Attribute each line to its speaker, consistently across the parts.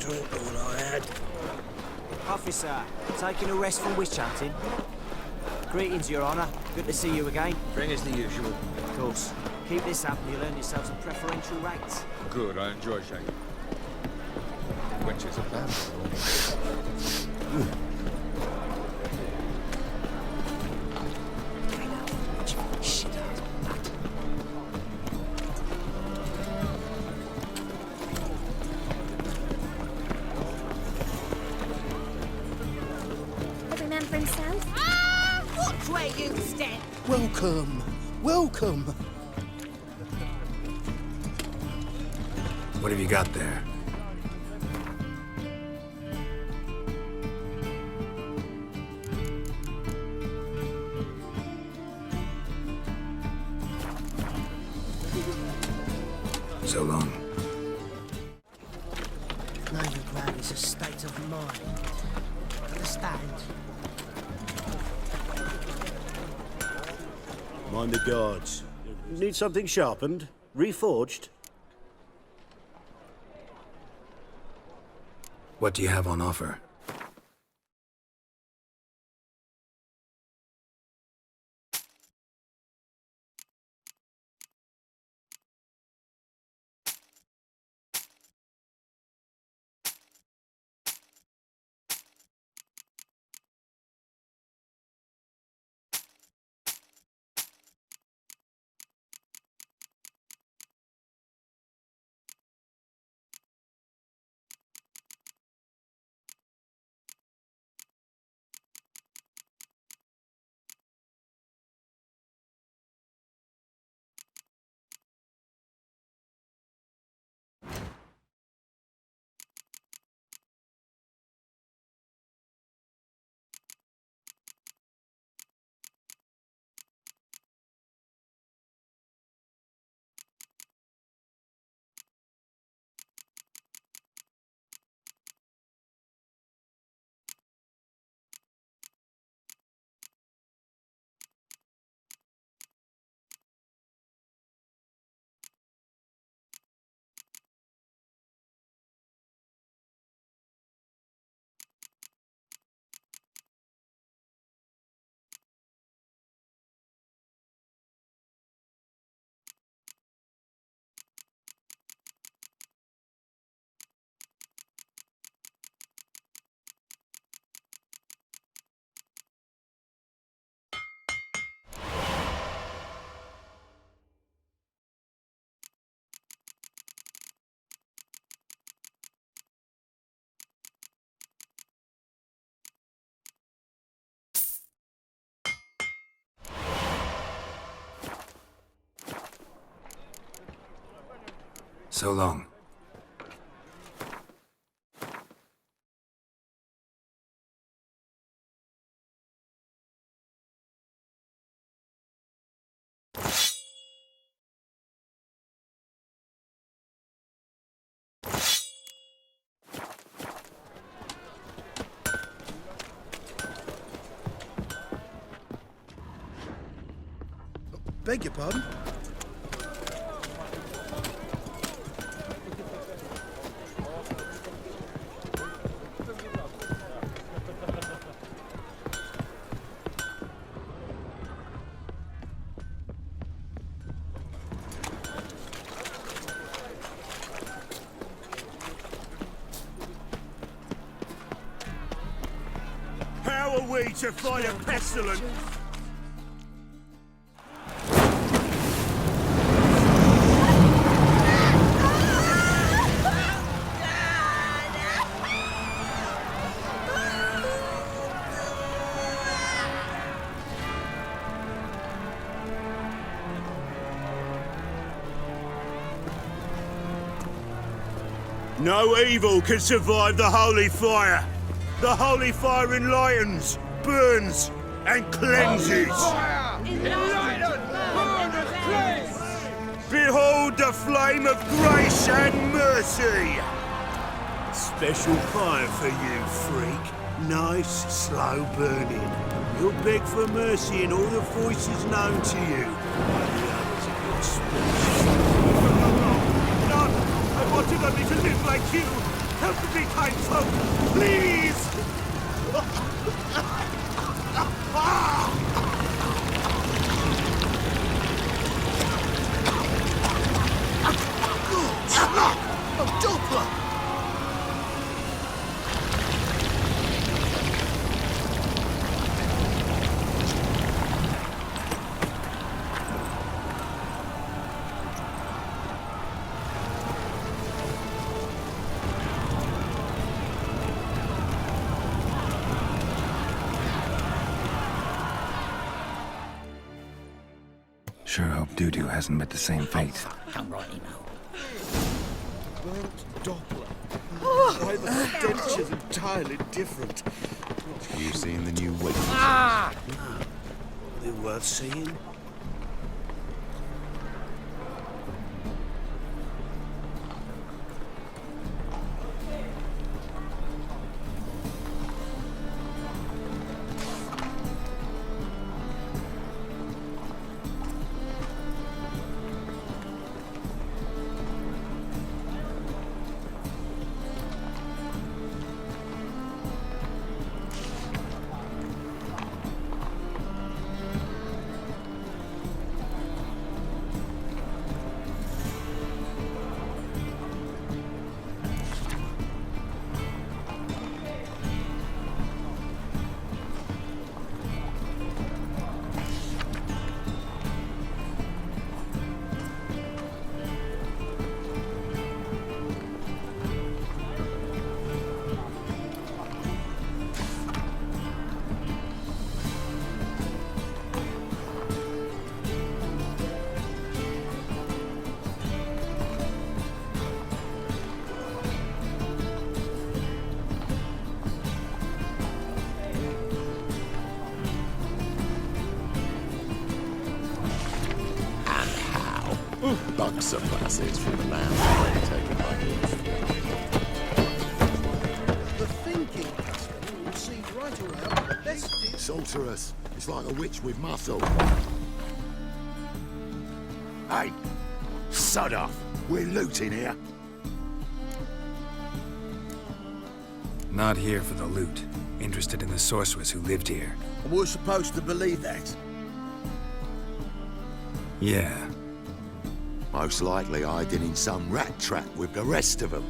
Speaker 1: drink than what I had.
Speaker 2: Officer, taking a rest from witch hunting. Greetings, Your Honour. Good to see you again.
Speaker 3: Bring us the usual.
Speaker 2: Of course. Keep this up and you'll earn yourself some preferential rates.
Speaker 3: Good, I enjoy shaking. Wenches are bad.
Speaker 4: Every man for himself.
Speaker 5: Watch where you step!
Speaker 1: Welcome, welcome.
Speaker 6: What have you got there? So long.
Speaker 1: Novigrad is a state of mind. Understand?
Speaker 7: Mind the guards. Need something sharpened? Reforged?
Speaker 6: What do you have on offer? So long.
Speaker 1: Beg your pardon?
Speaker 7: How are we to fight a pestilence? No evil can survive the holy fire. The holy fire enlightens, burns, and cleanses. Behold the flame of grace and mercy. Special fire for you, freak. Nice, slow burning. You'll beg for mercy in all the voices known to you. By the others of your species. No, I wanted only to live like you. Help me, kind folk! Please!
Speaker 4: A Doppler!
Speaker 6: Sure hope Dudu hasn't met the same fate.
Speaker 1: Come right in,
Speaker 4: Burnt Doppler. Why, the stench is entirely different.
Speaker 8: You seen the new weight?
Speaker 7: They're worth seeing.
Speaker 8: Bucks of lasses from the land already taken by him.
Speaker 4: The thinking customer will see right around the best deal.
Speaker 8: Sorceress. It's like a witch with muscle. Hey, sod off. We're looting here.
Speaker 6: Not here for the loot. Interested in the sorceress who lived here.
Speaker 4: And we're supposed to believe that.
Speaker 6: Yeah.
Speaker 8: Most likely hiding in some rat trap with the rest of them.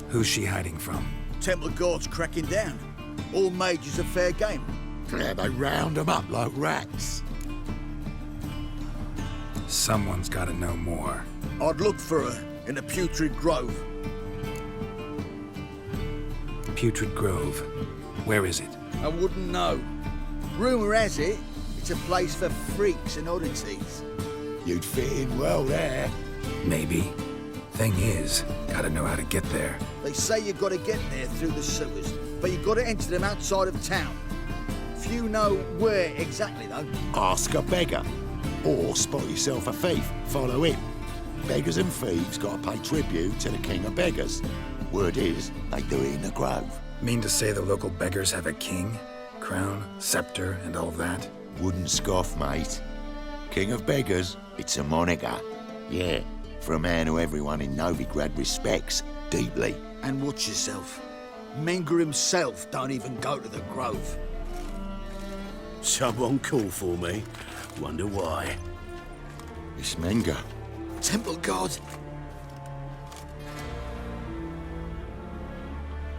Speaker 6: Who's she hiding from?
Speaker 4: Temple Guard's cracking down. All mages are fair game.
Speaker 8: Yeah, they round them up like rats.
Speaker 6: Someone's gotta know more.
Speaker 4: I'd look for her in the Putrid Grove.
Speaker 6: Putrid Grove. Where is it?
Speaker 4: I wouldn't know. Rumour has it, it's a place for freaks and oddities.
Speaker 8: You'd fit in well there.
Speaker 6: Maybe. Thing is, gotta know how to get there.
Speaker 4: They say you've got to get there through the sewers, but you've got to enter them outside of town. Few know where exactly, though.
Speaker 8: Ask a beggar. Or spot yourself a thief. Follow him. Beggars and thieves gotta pay tribute to the king of beggars. Word is, they do it in the grove.
Speaker 6: Mean to say the local beggars have a king? Crown, scepter, and all that?
Speaker 8: Wouldn't scoff, mate. King of beggars, it's a moniker. Yeah, for a man who everyone in Novigrad respects deeply.
Speaker 4: And watch yourself. Menger himself don't even go to the Grove.
Speaker 7: Someone call for me. Wonder why.
Speaker 8: It's Menger.
Speaker 4: Temple Guard.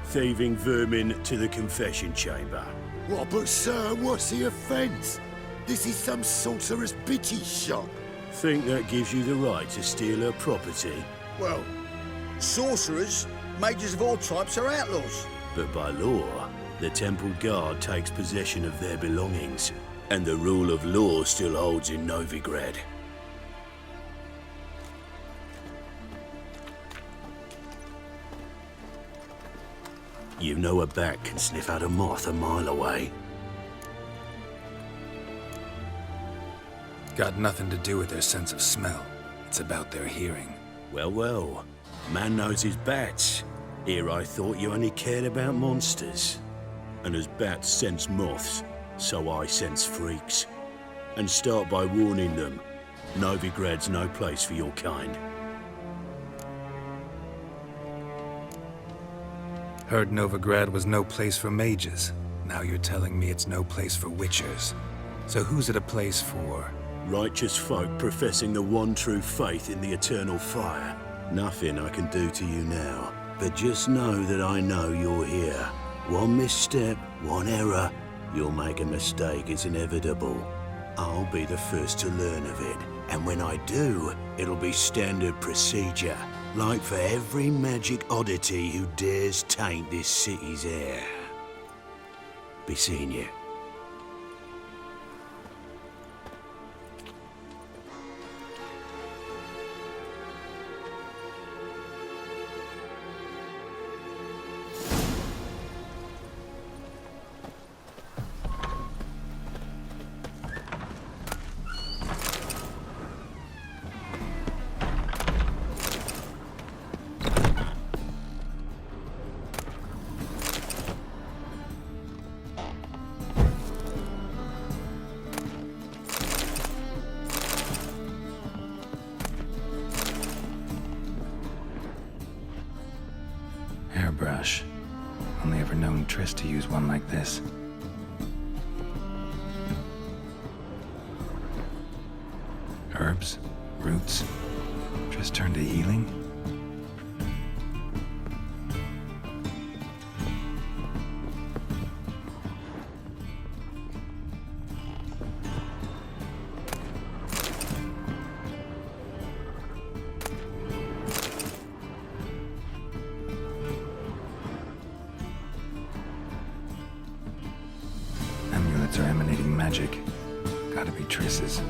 Speaker 7: Thieving vermin to the confession chamber.
Speaker 8: What, but sir, what's the offence? This is some sorcerer's bitty shop.
Speaker 7: Think that gives you the right to steal her property?
Speaker 4: Well, sorcerers, mages of all types are outlaws.
Speaker 7: But by law, the Temple Guard takes possession of their belongings, and the rule of law still holds in Novigrad. You know a bat can sniff out a moth a mile away.
Speaker 6: Got nothing to do with their sense of smell. It's about their hearing.
Speaker 7: Well, well. Man knows his bats. Here I thought you only cared about monsters. And as bats sense moths, so I sense freaks. And start by warning them. Novigrad's no place for your kind.
Speaker 6: Heard Novigrad was no place for mages. Now you're telling me it's no place for witchers. So who's it a place for?
Speaker 7: Righteous folk professing the one true faith in the eternal fire. Nothing I can do to you now, but just know that I know you're here. One misstep, one error, you'll make a mistake, it's inevitable. I'll be the first to learn of it, and when I do, it'll be standard procedure, like for every magic oddity who dares taint this city's air. Be seeing you.
Speaker 6: Hairbrush. Only ever known Triss to use one like this. Herbs? Roots? Triss turned to healing? Amulets are emanating magic. Gotta be Triss's.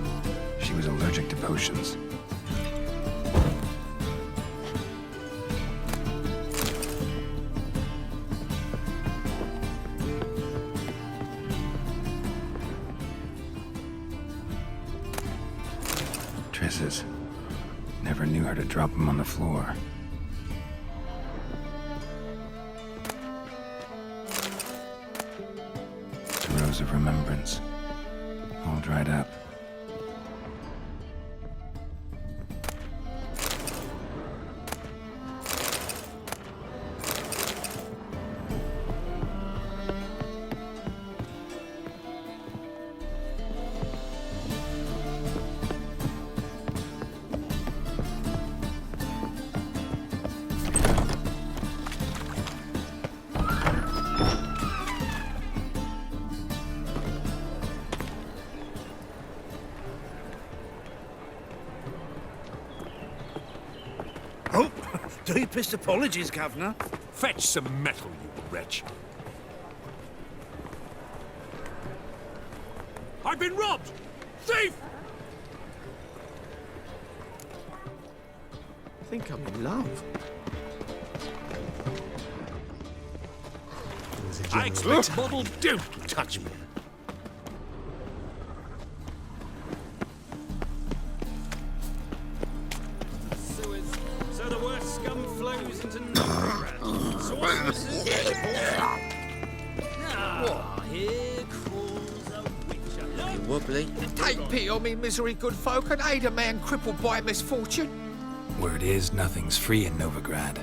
Speaker 6: She was allergic to potions. Triss's. Never knew her to drop them on the floor. The Rose of Remembrance. All dried up.
Speaker 7: Oh, deepest apologies, Governor.
Speaker 3: Fetch some metal, you wretch. I've been robbed! Thief!
Speaker 1: I think I'm in love.
Speaker 3: I expect model don't touch me. So the worst scum flows into Novigrad. Sorceresses. Here crawls a witcher.
Speaker 1: Wobbly.
Speaker 9: Take pity on me, misery, good folk, and aid a man crippled by misfortune.
Speaker 6: Word is, nothing's free in Novigrad.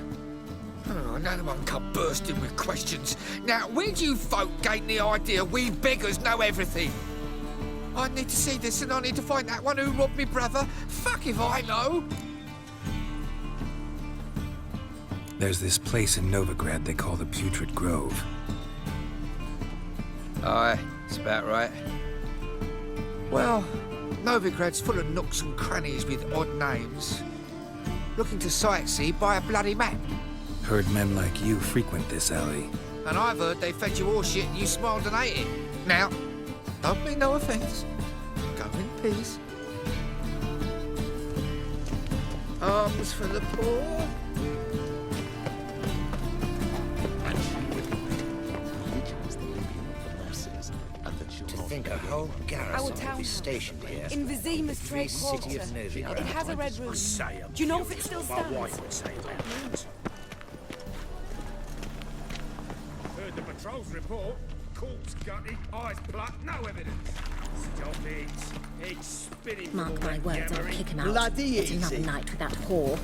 Speaker 9: Oh, another one come bursting with questions. Now, where do you folk gain the idea we beggars know everything? I need to see this, and I need to find that one who robbed me brother. Fuck if I know.
Speaker 6: There's this place in Novigrad they call the Putrid Grove.
Speaker 9: Aye, it's about right. Well, Novigrad's full of nooks and crannies with odd names. Looking to sightsee, buy a bloody map.
Speaker 6: Heard men like you frequent this alley.
Speaker 9: And I've heard they fed you horseshit and you smiled and ate it. Now, don't mean no offence. Go in peace. Arms for the poor.
Speaker 1: To think a whole garrison will be stationed here.
Speaker 5: In Vizima's
Speaker 1: Free
Speaker 5: trade
Speaker 1: city
Speaker 5: quarter.
Speaker 1: of Novigrad.
Speaker 5: It has a red room. Do you know if it still stands?
Speaker 3: Heard the patrol's report. Corpse gutted, eyes plucked, no evidence. Stop it. It's spinning.
Speaker 10: Mark my words, I'll kick him out.
Speaker 4: Bloody
Speaker 10: It's another
Speaker 4: easy.
Speaker 10: night with that whore.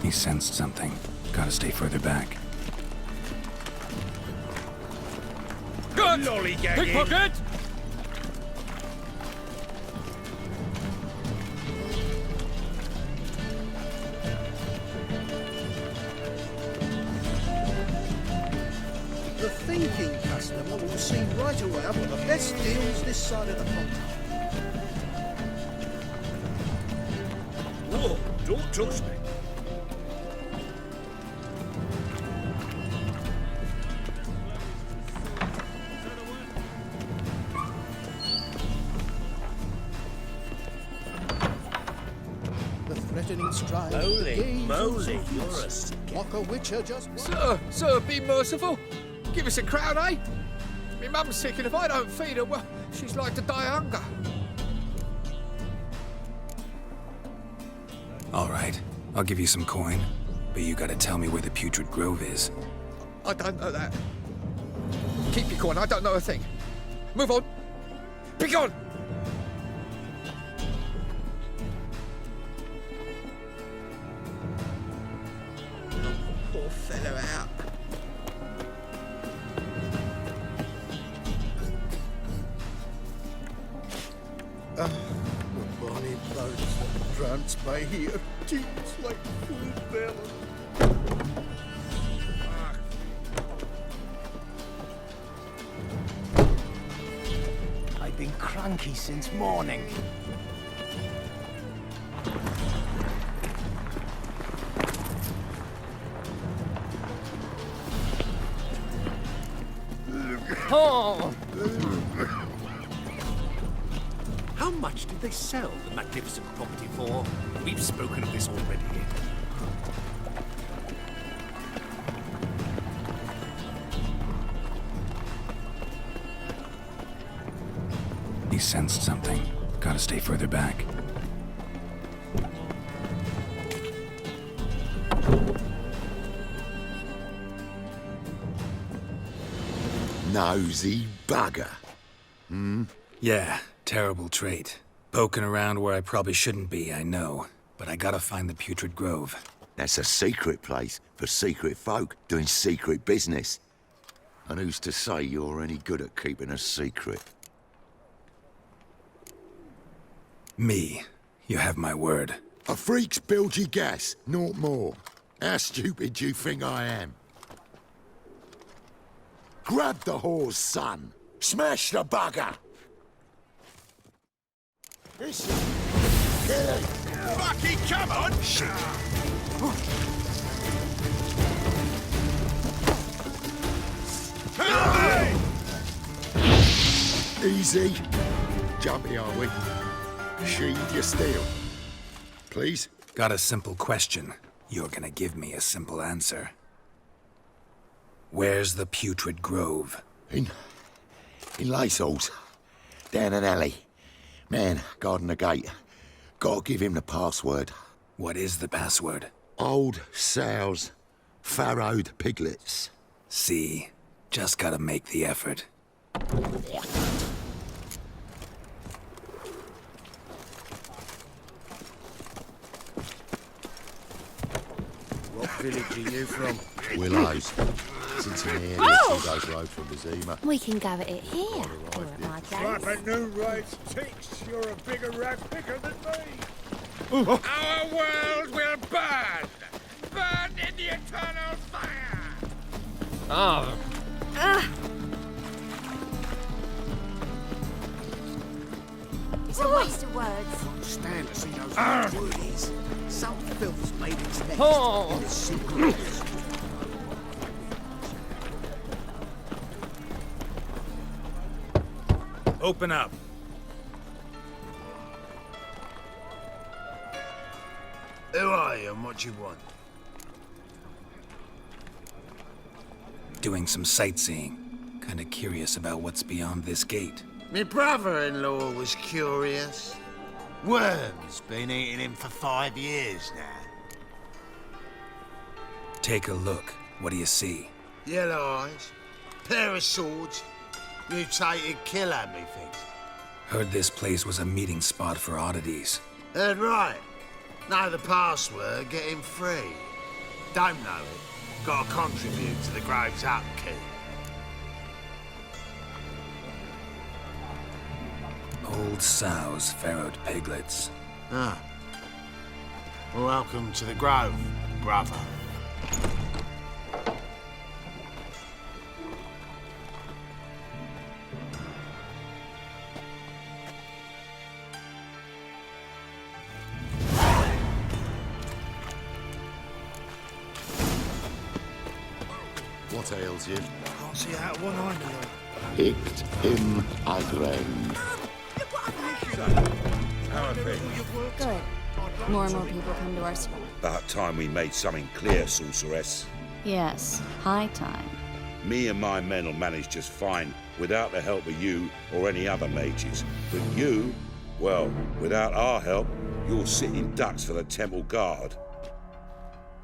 Speaker 6: He sensed something. Gotta stay further back.
Speaker 3: Good! Lollygagging!
Speaker 9: Pickpocket!
Speaker 4: The thinking customer will see right away I've got the best deals this side of the pond.
Speaker 3: Whoa, don't touch me.
Speaker 4: The threatening stride.
Speaker 3: Holy moly, you're a
Speaker 4: Like a witcher just...
Speaker 9: Sir, be merciful. Give us a crown, eh? Me mum's sick, and if I don't feed her, well, she's like to die of hunger.
Speaker 6: All right, I'll give you some coin, but you gotta tell me where the Putrid Grove is.
Speaker 9: I don't know that. Keep your coin, I don't know a thing. Move on. Be gone! Poor fellow out.
Speaker 4: The bonny birds that prance by here, teams like full bells.
Speaker 1: I've been cranky since morning.
Speaker 5: Oh!
Speaker 7: How much did they sell the magnificent property for? We've spoken of this already.
Speaker 6: He sensed something. Gotta stay further back.
Speaker 8: Nosy bugger.
Speaker 6: Yeah, terrible trait. Poking around where I probably shouldn't be, I know. But I gotta find the Putrid Grove.
Speaker 8: That's a secret place for secret folk doing secret business. And who's to say you're any good at keeping a secret?
Speaker 6: Me. You have my word.
Speaker 8: A freak's bilgy gas, naught more. How stupid do you think I am? Grab the whore's son. Smash the bugger. This is... Kill him.
Speaker 3: Fucking come on!
Speaker 8: Shit. Easy. Jumpy, are we? Sheathe your steel. Please?
Speaker 6: Got a simple question. You're gonna give me a simple answer. Where's the Putrid Grove?
Speaker 8: In Lacehalls. Down an alley. Man, guarding the gate. Gotta give him the password.
Speaker 6: What is the password?
Speaker 8: Old sows. Farrowed piglets.
Speaker 6: See? Just gotta make the effort.
Speaker 4: What village are you from?
Speaker 8: Willows. Cincinnati,
Speaker 5: Oh!
Speaker 8: goes road from Bazima.
Speaker 10: We can go at it here, or at my place.
Speaker 3: Slap a new race ticks. You're a bigger rag picker than me.
Speaker 9: Our world will burn! Burn in the eternal fire!
Speaker 5: Oh.
Speaker 10: It's a waste of words.
Speaker 4: Stand to see those words. Some filth's made its nest
Speaker 5: Oh.
Speaker 4: in the secret.
Speaker 6: Open up.
Speaker 7: Who are you and what you want?
Speaker 6: Doing some sightseeing. Kinda curious about what's beyond this gate.
Speaker 7: My brother-in-law was curious. Worms been eating him for 5 years now.
Speaker 6: Take a look. What do you see?
Speaker 7: Yellow eyes, pair of swords, mutated killer, methinks.
Speaker 6: Heard this place was a meeting spot for oddities.
Speaker 7: Heard right. Know the password, get him free. Don't know it. Gotta contribute to the Grove's upkeep.
Speaker 6: Old sows, farrowed piglets.
Speaker 7: Ah. Well, welcome to the Grove, brother.
Speaker 8: What ails you?
Speaker 3: Can't see out one eye, my lord.
Speaker 8: Hict him agren.
Speaker 7: How are things?
Speaker 10: Good. More and more people come to our school.
Speaker 11: About time we made something clear, sorceress.
Speaker 10: Yes, high time.
Speaker 11: Me and my men will manage just fine without the help of you or any other mages. But you, well, without our help, you're sitting ducks for the Temple Guard.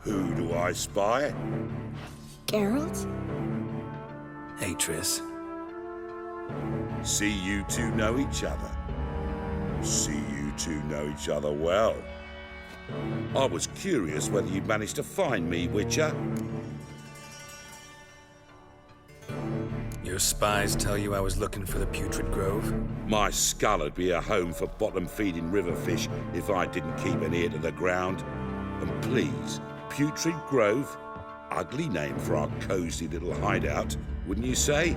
Speaker 11: Who do I spy?
Speaker 10: Geralt?
Speaker 6: Hey, Triss.
Speaker 11: See you two know each other. See you two know each other well. I was curious whether you'd managed to find me, Witcher.
Speaker 6: Your spies tell you I was looking for the Putrid Grove?
Speaker 11: My skull'd be a home for bottom-feeding river fish if I didn't keep an ear to the ground. And please, Putrid Grove? Ugly name for our cozy little hideout, wouldn't you say?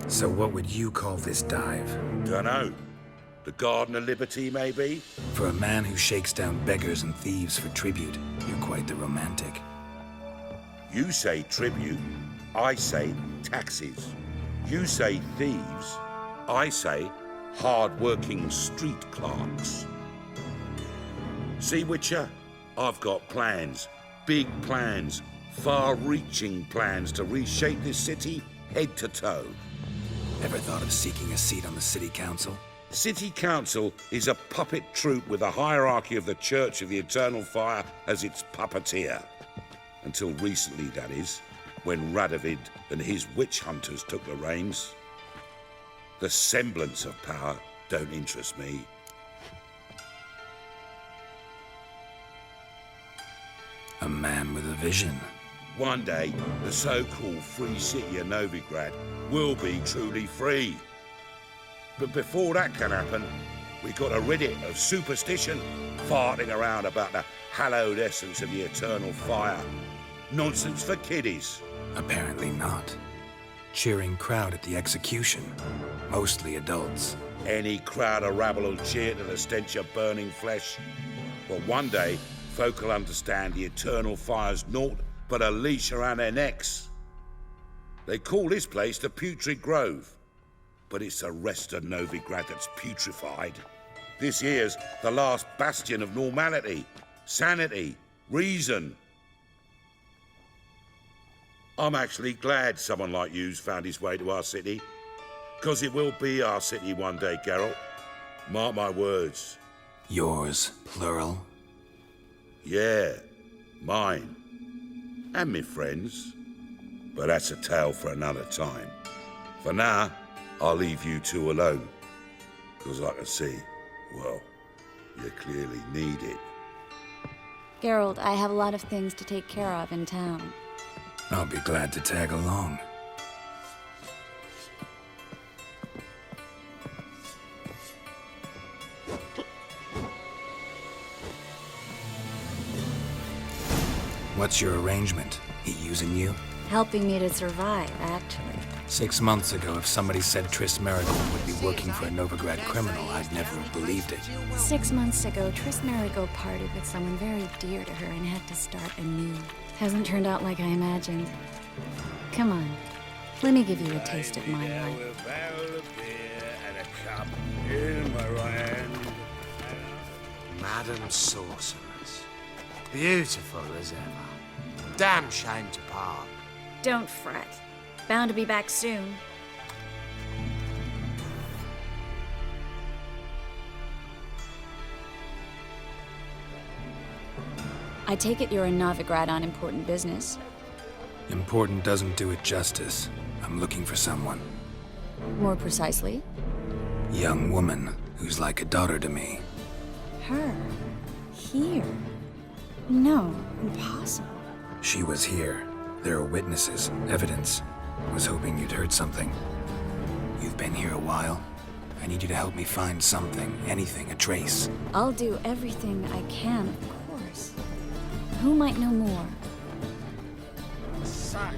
Speaker 6: So what would you call this dive?
Speaker 11: Dunno. The Garden of Liberty, maybe?
Speaker 6: For a man who shakes down beggars and thieves for tribute, you're quite the romantic.
Speaker 11: You say tribute, I say taxes. You say thieves, I say hard-working street clerks. See, Witcher, I've got plans, big plans, far-reaching plans to reshape this city head to toe.
Speaker 6: Ever thought of seeking a seat on the city council?
Speaker 11: City Council is a puppet troupe with a hierarchy of the Church of the Eternal Fire as its puppeteer. Until recently, that is, when Radovid and his witch hunters took the reins. The semblance of power don't interest me.
Speaker 6: A man with a vision.
Speaker 11: One day, the so-called free city of Novigrad will be truly free. But before that can happen, we've got to rid it of superstition, farting around about the hallowed essence of the eternal fire. Nonsense for kiddies.
Speaker 6: Apparently not. Cheering crowd at the execution. Mostly adults.
Speaker 11: Any crowd of rabble will cheer to the stench of burning flesh. But one day, folk will understand the eternal fire's naught but a leash around their necks. They call this place the Putrid Grove, but it's the rest of Novigrad that's putrefied. This here's the last bastion of normality, sanity, reason. I'm actually glad someone like you's found his way to our city, 'cause it will be our city one day, Geralt. Mark my words.
Speaker 6: Yours, plural.
Speaker 11: Yeah, mine. And me friends. But that's a tale for another time. For now, I'll leave you two alone. 'Cause I can see, well, you clearly need it.
Speaker 10: Geralt, I have a lot of things to take care of in town.
Speaker 6: I'll be glad to tag along. What's your arrangement? He using you?
Speaker 10: Helping me to survive, actually.
Speaker 6: 6 months ago, if somebody said Triss Merigold would be working for a Novigrad criminal, I'd never have believed it.
Speaker 10: 6 months ago, Triss Merigold parted with someone very dear to her and had to start anew. Hasn't turned out like I imagined. Come on, let me give you a taste of my life.
Speaker 7: With a barrel of beer and a cup in my right hand.
Speaker 2: Madam Sorceress. Beautiful as ever. Damn shame to part.
Speaker 10: Don't fret. Bound to be back soon. I take it you're in Novigrad on important business.
Speaker 6: Important doesn't do it justice. I'm looking for someone.
Speaker 10: More precisely?
Speaker 6: Young woman who's like a daughter to me.
Speaker 10: Her? Here? No, impossible.
Speaker 6: She was here. There are witnesses, evidence. Was hoping you'd heard something. You've been here a while. I need you to help me find something, anything, a trace.
Speaker 10: I'll do everything I can, of course. Who might know more?
Speaker 2: Such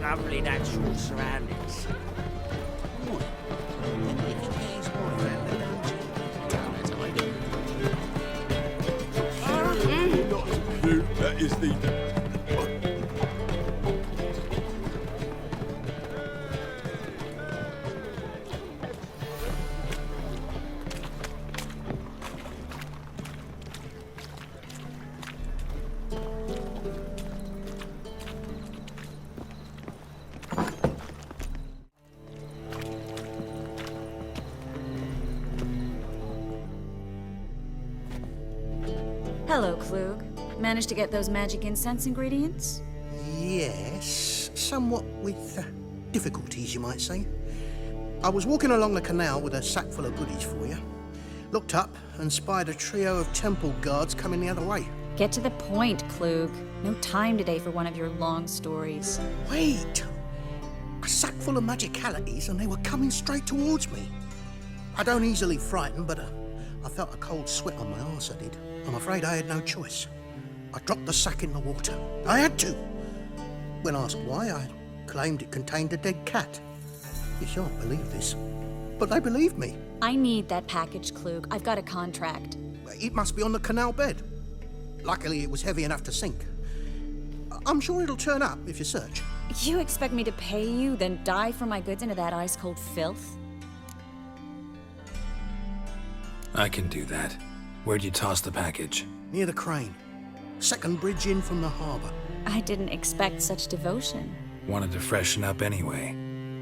Speaker 2: lovely natural surroundings.
Speaker 7: That is the...
Speaker 10: Hello, Klug. Managed to get those magic incense ingredients?
Speaker 1: Yes, somewhat with difficulties, you might say. I was walking along the canal with a sack full of goodies for you. Looked up and spied a trio of temple guards coming the other way.
Speaker 10: Get to the point, Klug. No time today for one of your long stories.
Speaker 1: Wait! A sack full of magicalities and they were coming straight towards me. I don't easily frighten, but I felt a cold sweat on my arse, I did. I'm afraid I had no choice. I dropped the sack in the water. I had to. When asked why, I claimed it contained a dead cat. You shan't believe this, but they believed me.
Speaker 10: I need that package, Klug. I've got a contract.
Speaker 1: It must be on the canal bed. Luckily, it was heavy enough to sink. I'm sure it'll turn up if you search.
Speaker 10: You expect me to pay you, then dive for my goods into that ice-cold filth?
Speaker 6: I can do that. Where'd you toss the package?
Speaker 1: Near the crane. Second bridge in from the harbour.
Speaker 10: I didn't expect such devotion.
Speaker 6: Wanted to freshen up anyway.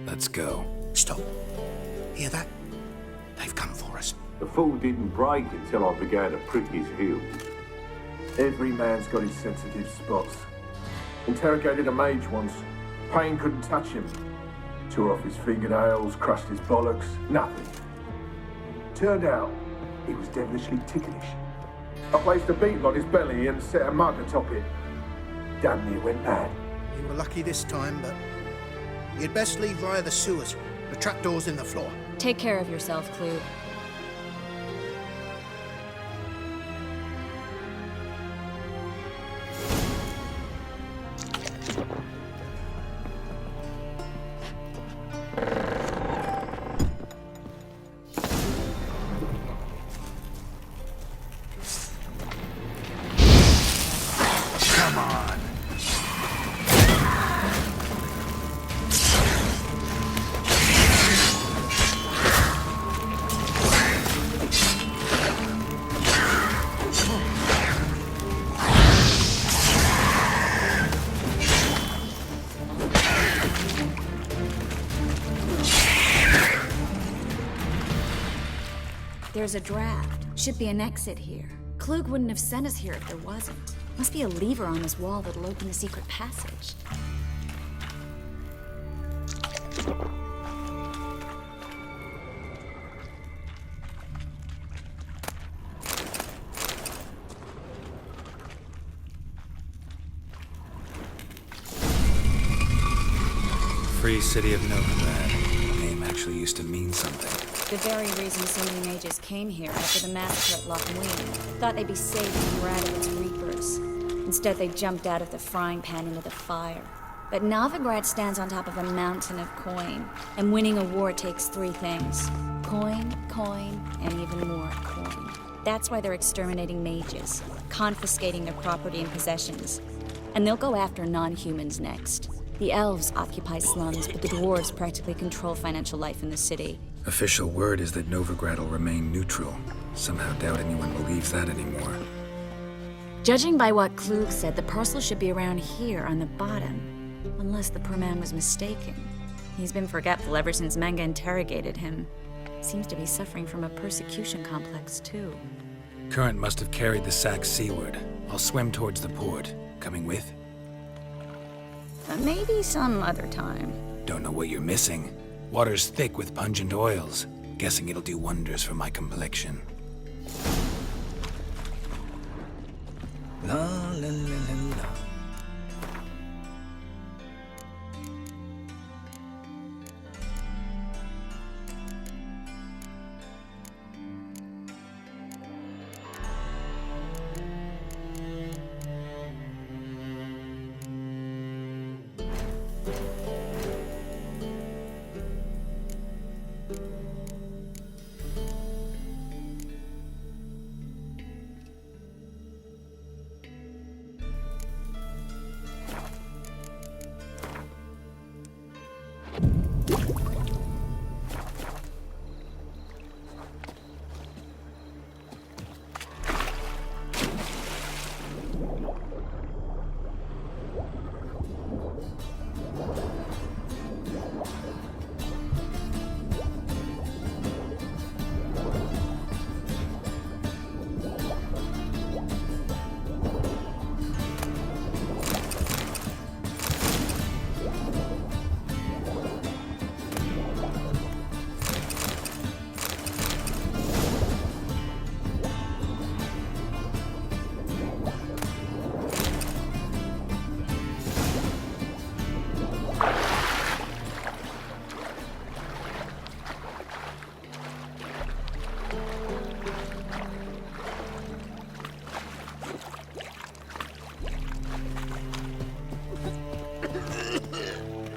Speaker 6: Let's go.
Speaker 1: Stop. Hear that? They've come for us.
Speaker 12: The fall didn't break until I began to prick his heels. Every man's got his sensitive spots. Interrogated a mage once. Pain couldn't touch him. Tore off his fingernails, crushed his bollocks, nothing. Turned out, he was devilishly ticklish. I placed a beetle on his belly and set a mug atop it. Damn near went mad.
Speaker 1: You were lucky this time, but you'd best leave via the sewers. The trapdoor's in the floor.
Speaker 10: Take care of yourself, Klug. There's a draft. Should be an exit here. Klug wouldn't have sent us here if there wasn't. Must be a lever on this wall that'll open the secret passage.
Speaker 6: Free City of Novigrad. The name actually used to mean something.
Speaker 10: The very reason so many mages came here after the massacre at Loch Muin. Thought they'd be safe from Radovid's reapers. Instead, they jumped out of the frying pan into the fire. But Novigrad stands on top of a mountain of coin, and winning a war takes three things. Coin, coin, and even more coin. That's why they're exterminating mages, confiscating their property and possessions. And they'll go after non-humans next. The elves occupy slums, but the dwarves practically control financial life in the city.
Speaker 6: Official word is that Novigrad will remain neutral. Somehow doubt anyone believes that anymore.
Speaker 10: Judging by what Klug said, the parcel should be around here on the bottom. Unless the poor man was mistaken. He's been forgetful ever since Manga interrogated him. Seems to be suffering from a persecution complex, too.
Speaker 6: Current must have carried the sack seaward. I'll swim towards the port. Coming with?
Speaker 10: Maybe some other time.
Speaker 6: Don't know what you're missing. Water's thick with pungent oils. Guessing it'll do wonders for my complexion. La la la la la.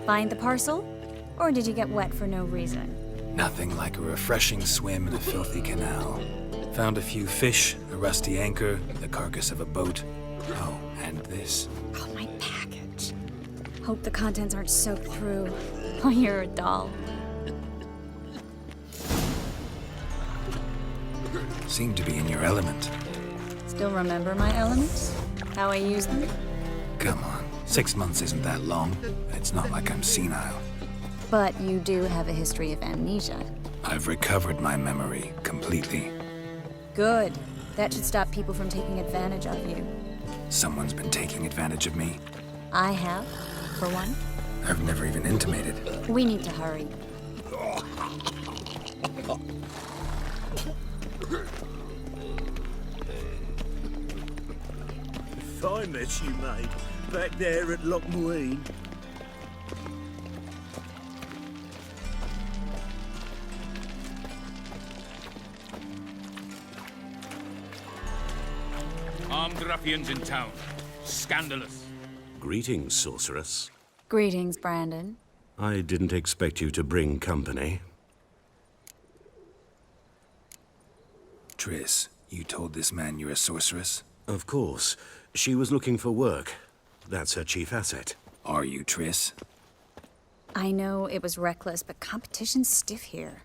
Speaker 10: Find the parcel? Or did you get wet for no reason?
Speaker 6: Nothing like a refreshing swim in a filthy canal. Found a few fish, a rusty anchor, the carcass of a boat. Oh, and this.
Speaker 10: Oh, my package. Hope the contents aren't soaked through. Oh, you're a doll.
Speaker 6: Seem to be in your element.
Speaker 10: Still remember my elements? How I use them?
Speaker 6: Come on, 6 months isn't that long. It's not like I'm senile.
Speaker 10: But you do have a history of amnesia.
Speaker 6: I've recovered my memory completely.
Speaker 10: Good. That should stop people from taking advantage of you.
Speaker 6: Someone's been taking advantage of me.
Speaker 10: I have, for one.
Speaker 6: I've never even intimated.
Speaker 10: We need to hurry.
Speaker 7: Fine mess you made, back there at Loch Muine.
Speaker 13: Armed ruffians in town. Scandalous.
Speaker 14: Greetings, sorceress.
Speaker 10: Greetings, Brandon.
Speaker 14: I didn't expect you to bring company.
Speaker 6: Triss, you told this man you're a sorceress?
Speaker 14: Of course. She was looking for work. That's her chief asset.
Speaker 6: Are you, Triss?
Speaker 10: I know it was reckless, but competition's stiff here.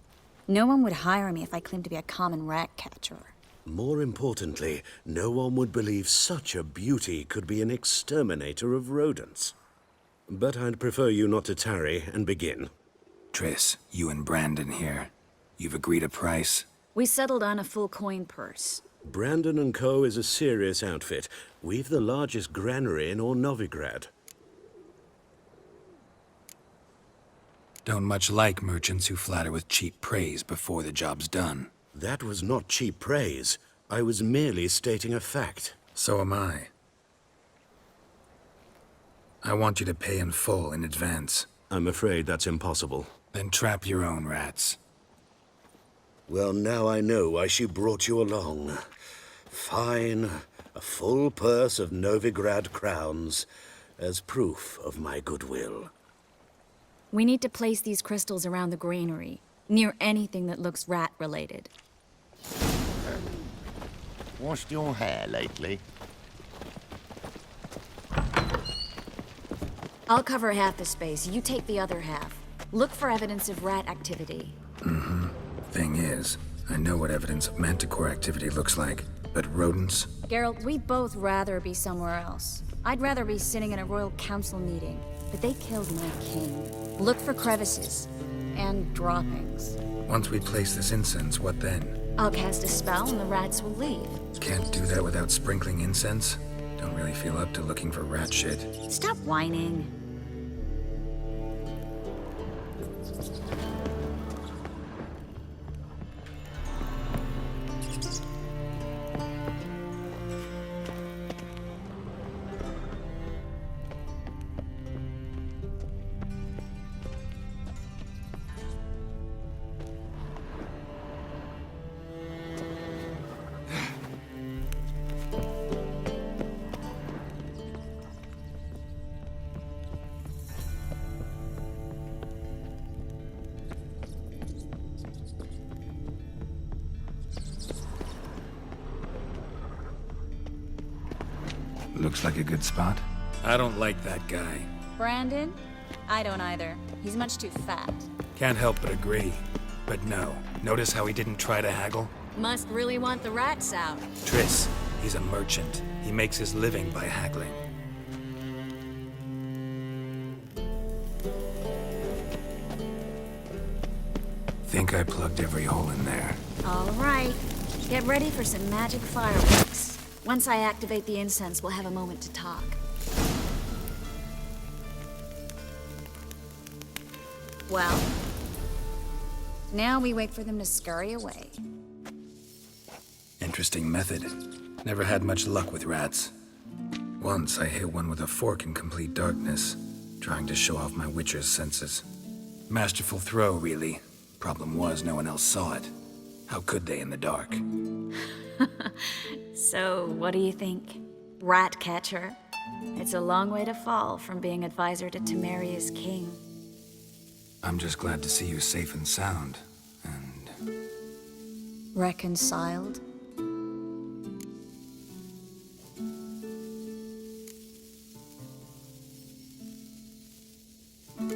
Speaker 10: No one would hire me if I claimed to be a common rat catcher.
Speaker 14: More importantly, no one would believe such a beauty could be an exterminator of rodents. But I'd prefer you not to tarry and begin.
Speaker 6: Triss, you and Brandon here. You've agreed a price?
Speaker 10: We settled on a full coin purse.
Speaker 14: Brandon & Co. is a serious outfit. We've the largest granary in all Novigrad.
Speaker 6: Don't much like merchants who flatter with cheap praise before the job's done.
Speaker 14: That was not cheap praise. I was merely stating a fact.
Speaker 6: So am I. I want you to pay in full in advance.
Speaker 14: I'm afraid that's impossible.
Speaker 6: Then trap your own rats.
Speaker 14: Well, now I know why she brought you along. Fine, a full purse of Novigrad crowns as proof of my goodwill.
Speaker 10: We need to place these crystals around the granary, near anything that looks rat-related.
Speaker 8: Washed your hair lately?
Speaker 10: I'll cover half the space, you take the other half. Look for evidence of rat activity.
Speaker 6: Mm-hmm. Thing is, I know what evidence of manticore activity looks like, but rodents?
Speaker 10: Geralt, we'd both rather be somewhere else. I'd rather be sitting in a royal council meeting, but they killed my king. Look for crevices and droppings.
Speaker 6: Once we place this incense, what then?
Speaker 10: I'll cast a spell and the rats will leave.
Speaker 6: Can't do that without sprinkling incense? Don't really feel up to looking for rat shit.
Speaker 10: Stop whining.
Speaker 6: Looks like a good spot. I don't like that guy.
Speaker 10: Brandon? I don't either. He's much too fat.
Speaker 6: Can't help but agree. But no. Notice how he didn't try to haggle?
Speaker 10: Must really want the rats out.
Speaker 6: Triss, he's a merchant. He makes his living by haggling. Think I plugged every hole in there.
Speaker 10: All right. Get ready for some magic fireworks. Once I activate the incense, we'll have a moment to talk. Well, now we wait for them to scurry away.
Speaker 6: Interesting method. Never had much luck with rats. Once I hit one with a fork in complete darkness, trying to show off my witcher's senses. Masterful throw, really. Problem was, no one else saw it. How could they in the dark?
Speaker 10: So, what do you think? Rat catcher? It's a long way to fall from being advisor to Temeria's king.
Speaker 6: I'm just glad to see you safe and sound. And
Speaker 10: Reconciled?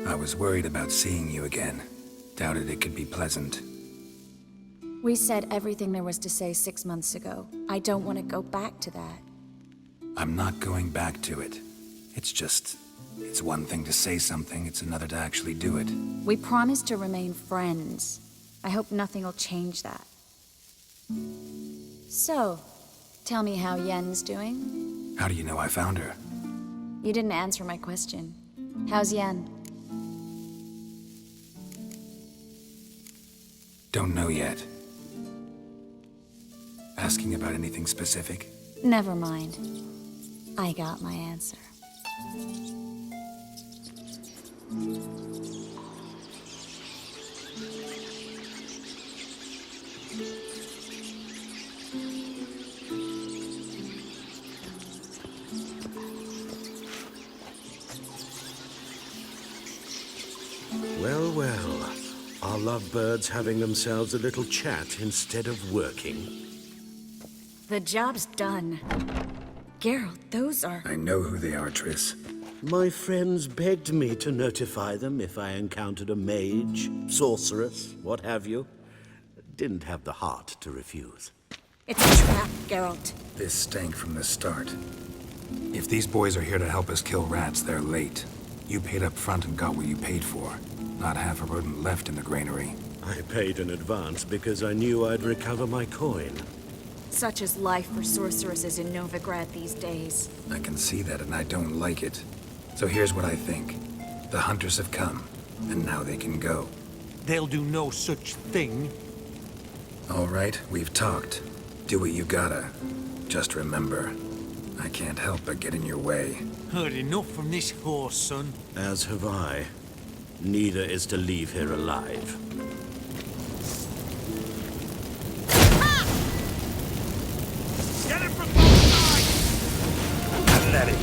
Speaker 6: I was worried about seeing you again. Doubted it could be pleasant.
Speaker 10: We said everything there was to say 6 months ago. I don't want to go back to that.
Speaker 6: I'm not going back to it. It's one thing to say something, it's another to actually do it.
Speaker 10: We promised to remain friends. I hope nothing will change that. So, tell me how Yen's doing?
Speaker 6: How do you know I found her?
Speaker 10: You didn't answer my question. How's Yen?
Speaker 6: Don't know yet. Asking about anything specific?
Speaker 10: Never mind. I got my answer.
Speaker 14: Well, well. Are lovebirds having themselves a little chat instead of working?
Speaker 10: The job's done. Geralt, those are...
Speaker 6: I know who they are, Triss.
Speaker 14: My friends begged me to notify them if I encountered a mage, sorceress, what have you. Didn't have the heart to refuse.
Speaker 10: It's a trap, Geralt.
Speaker 6: This stank from the start. If these boys are here to help us kill rats, they're late. You paid up front and got what you paid for. Not half a rodent left in the granary.
Speaker 14: I paid in advance because I knew I'd recover my coin.
Speaker 10: Such is life for sorceresses in Novigrad these days.
Speaker 6: I can see that, and I don't like it. So here's what I think. The hunters have come, and now they can go.
Speaker 7: They'll do no such thing.
Speaker 6: All right, we've talked. Do what you gotta. Just remember, I can't help but get in your way.
Speaker 7: Heard enough from this horse, son.
Speaker 14: As have I. Neither is to leave here alive.
Speaker 7: Get it from both sides! And let it.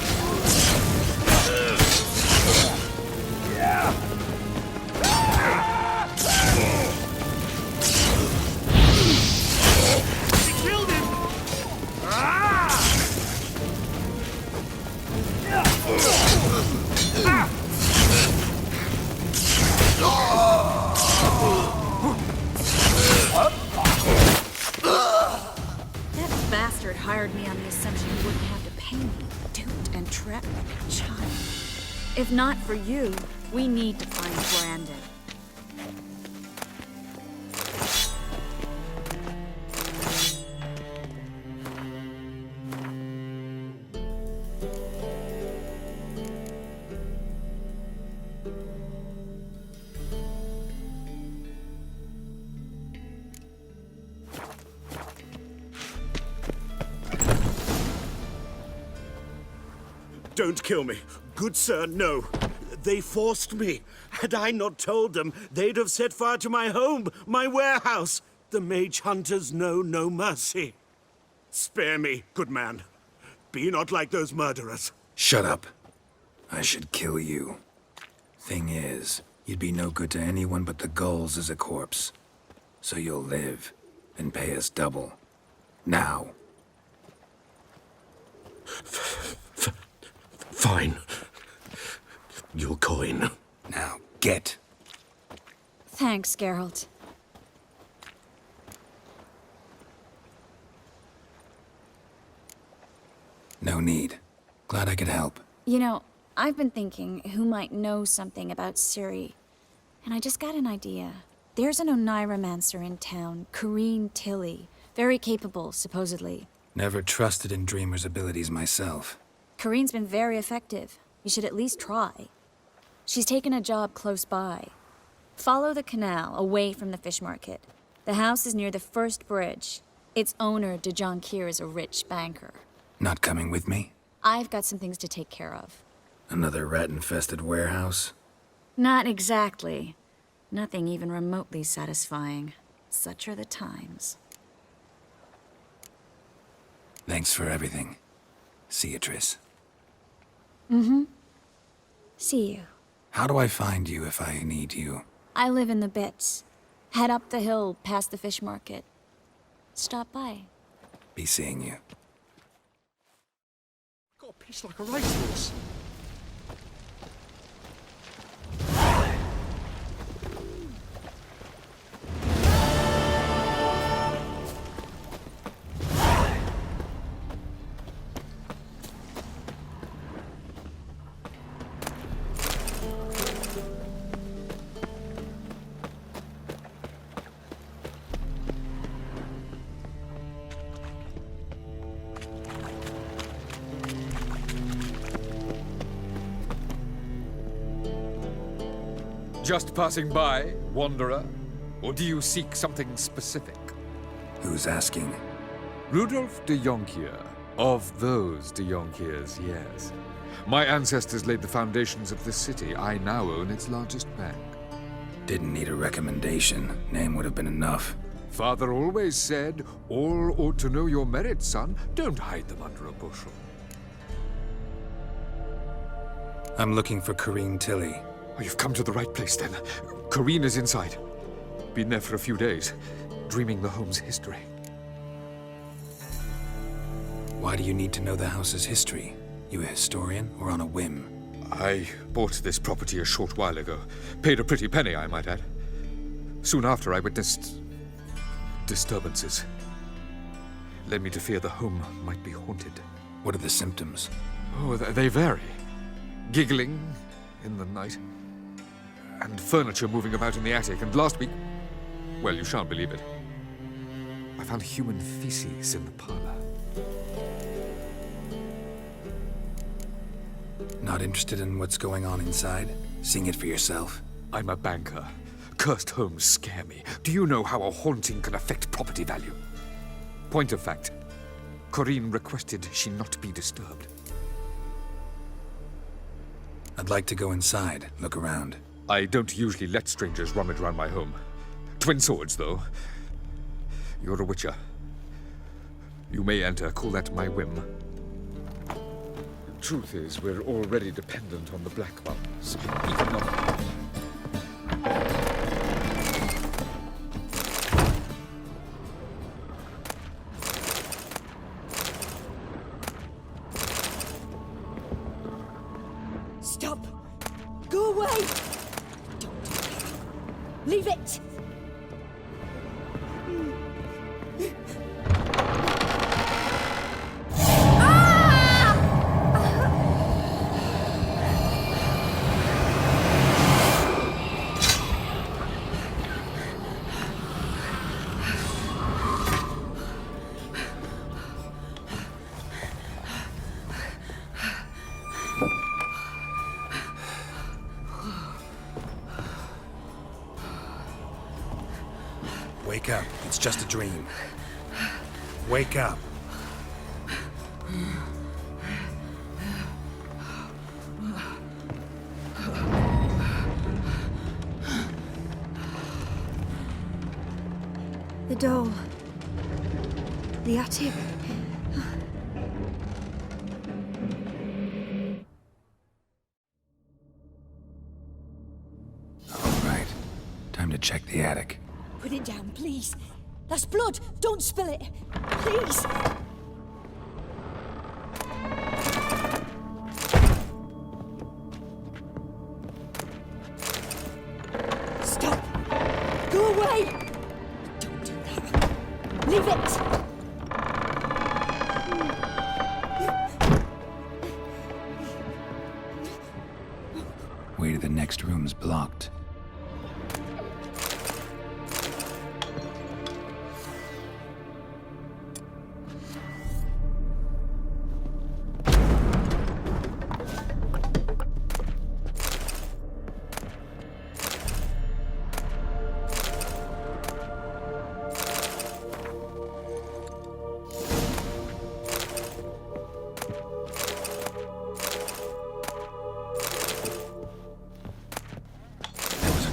Speaker 7: Yeah. She killed him!
Speaker 10: That bastard hired me on the assumption he wouldn't have to pay me, duped and trapped like a child. If not for you, we need to find Brandon.
Speaker 14: Don't kill me. Good sir, no. They forced me. Had I not told them, they'd have set fire to my home, my warehouse. The mage hunters know no mercy. Spare me, good man. Be not like those murderers.
Speaker 6: Shut up. I should kill you. Thing is, you'd be no good to anyone but the gulls as a corpse. So you'll live, and pay us double. Now.
Speaker 8: Fine. Your coin.
Speaker 6: Now, get.
Speaker 10: Thanks, Geralt.
Speaker 6: No need. Glad I could help.
Speaker 10: You know, I've been thinking who might know something about Ciri. And I just got an idea. There's an Oneiromancer in town, Corrine Tilly. Very capable, supposedly.
Speaker 6: Never trusted in Dreamer's abilities myself.
Speaker 10: Corrine's been very effective. You should at least try. She's taken a job close by. Follow the canal, away from the fish market. The house is near the first bridge. Its owner, de Jonquière, is a rich banker.
Speaker 6: Not coming with me?
Speaker 10: I've got some things to take care of.
Speaker 6: Another rat-infested warehouse?
Speaker 10: Not exactly. Nothing even remotely satisfying. Such are the times.
Speaker 6: Thanks for everything. See you, Triss.
Speaker 10: Mm-hmm. See you.
Speaker 6: How do I find you if I need you?
Speaker 10: I live in the Bits. Head up the hill past the fish market. Stop by.
Speaker 6: Be seeing you.
Speaker 3: Got a piss like a racehorse.
Speaker 9: Just passing by, wanderer? Or do you seek something specific?
Speaker 6: Who's asking?
Speaker 9: Rudolph de Jonquière. Of those de Jonquières, yes. My ancestors laid the foundations of this city. I now own its largest bank.
Speaker 6: Didn't need a recommendation. Name would have been enough.
Speaker 9: Father always said, all ought to know your merits, son. Don't hide them under a bushel.
Speaker 6: I'm looking for Corrine Tilly.
Speaker 9: Oh, you've come to the right place, then. Corrine is inside. Been there for a few days, dreaming the home's history.
Speaker 6: Why do you need to know the house's history? You a historian, or on a whim?
Speaker 9: I bought this property a short while ago. Paid a pretty penny, I might add. Soon after, I witnessed disturbances. Led me to fear the home might be haunted.
Speaker 6: What are the symptoms?
Speaker 9: Oh, they vary. Giggling in the night. And furniture moving about in the attic. And last week... well, you shan't believe it. I found human feces in the parlor.
Speaker 6: Not interested in what's going on inside? Seeing it for yourself?
Speaker 9: I'm a banker. Cursed homes scare me. Do you know how a haunting can affect property value? Point of fact, Corrine requested she not be disturbed.
Speaker 6: I'd like to go inside, look around.
Speaker 9: I don't usually let strangers rummage around my home. Twin swords, though. You're a witcher. You may enter, call that my whim. The truth is, we're already dependent on the Black Ones. Even not...
Speaker 15: Stop! Go away! Don't do it. Leave it!
Speaker 6: Wake up. It's just a dream. Wake up.
Speaker 15: The door. The attic.
Speaker 6: All right. Time to check the attic.
Speaker 15: Put it down, please. That's blood. Don't spill it. Please. Leave it!
Speaker 6: Way to the next room's blocked.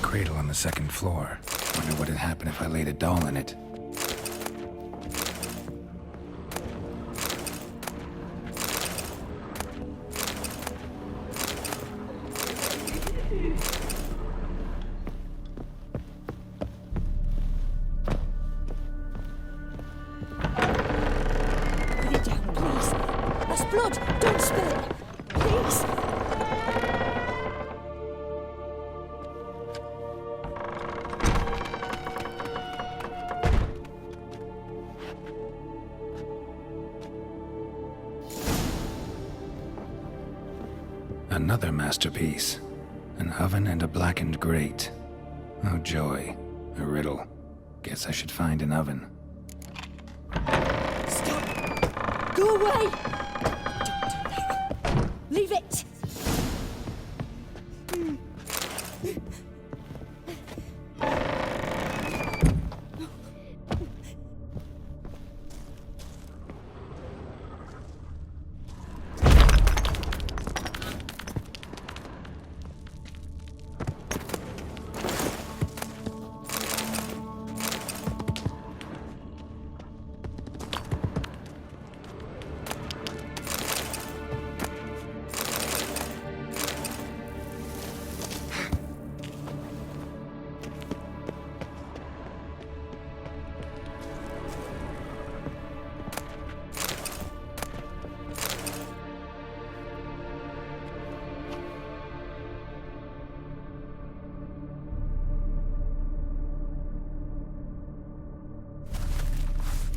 Speaker 6: Cradle on the second floor. Wonder what would happen if I laid a doll in it.
Speaker 15: Put it down, please. That's blood. Don't spill it. Please.
Speaker 6: Another masterpiece. An oven and a blackened grate. Oh joy. A riddle. Guess I should find an oven.
Speaker 15: Stop! Go away! Don't do that. Leave it!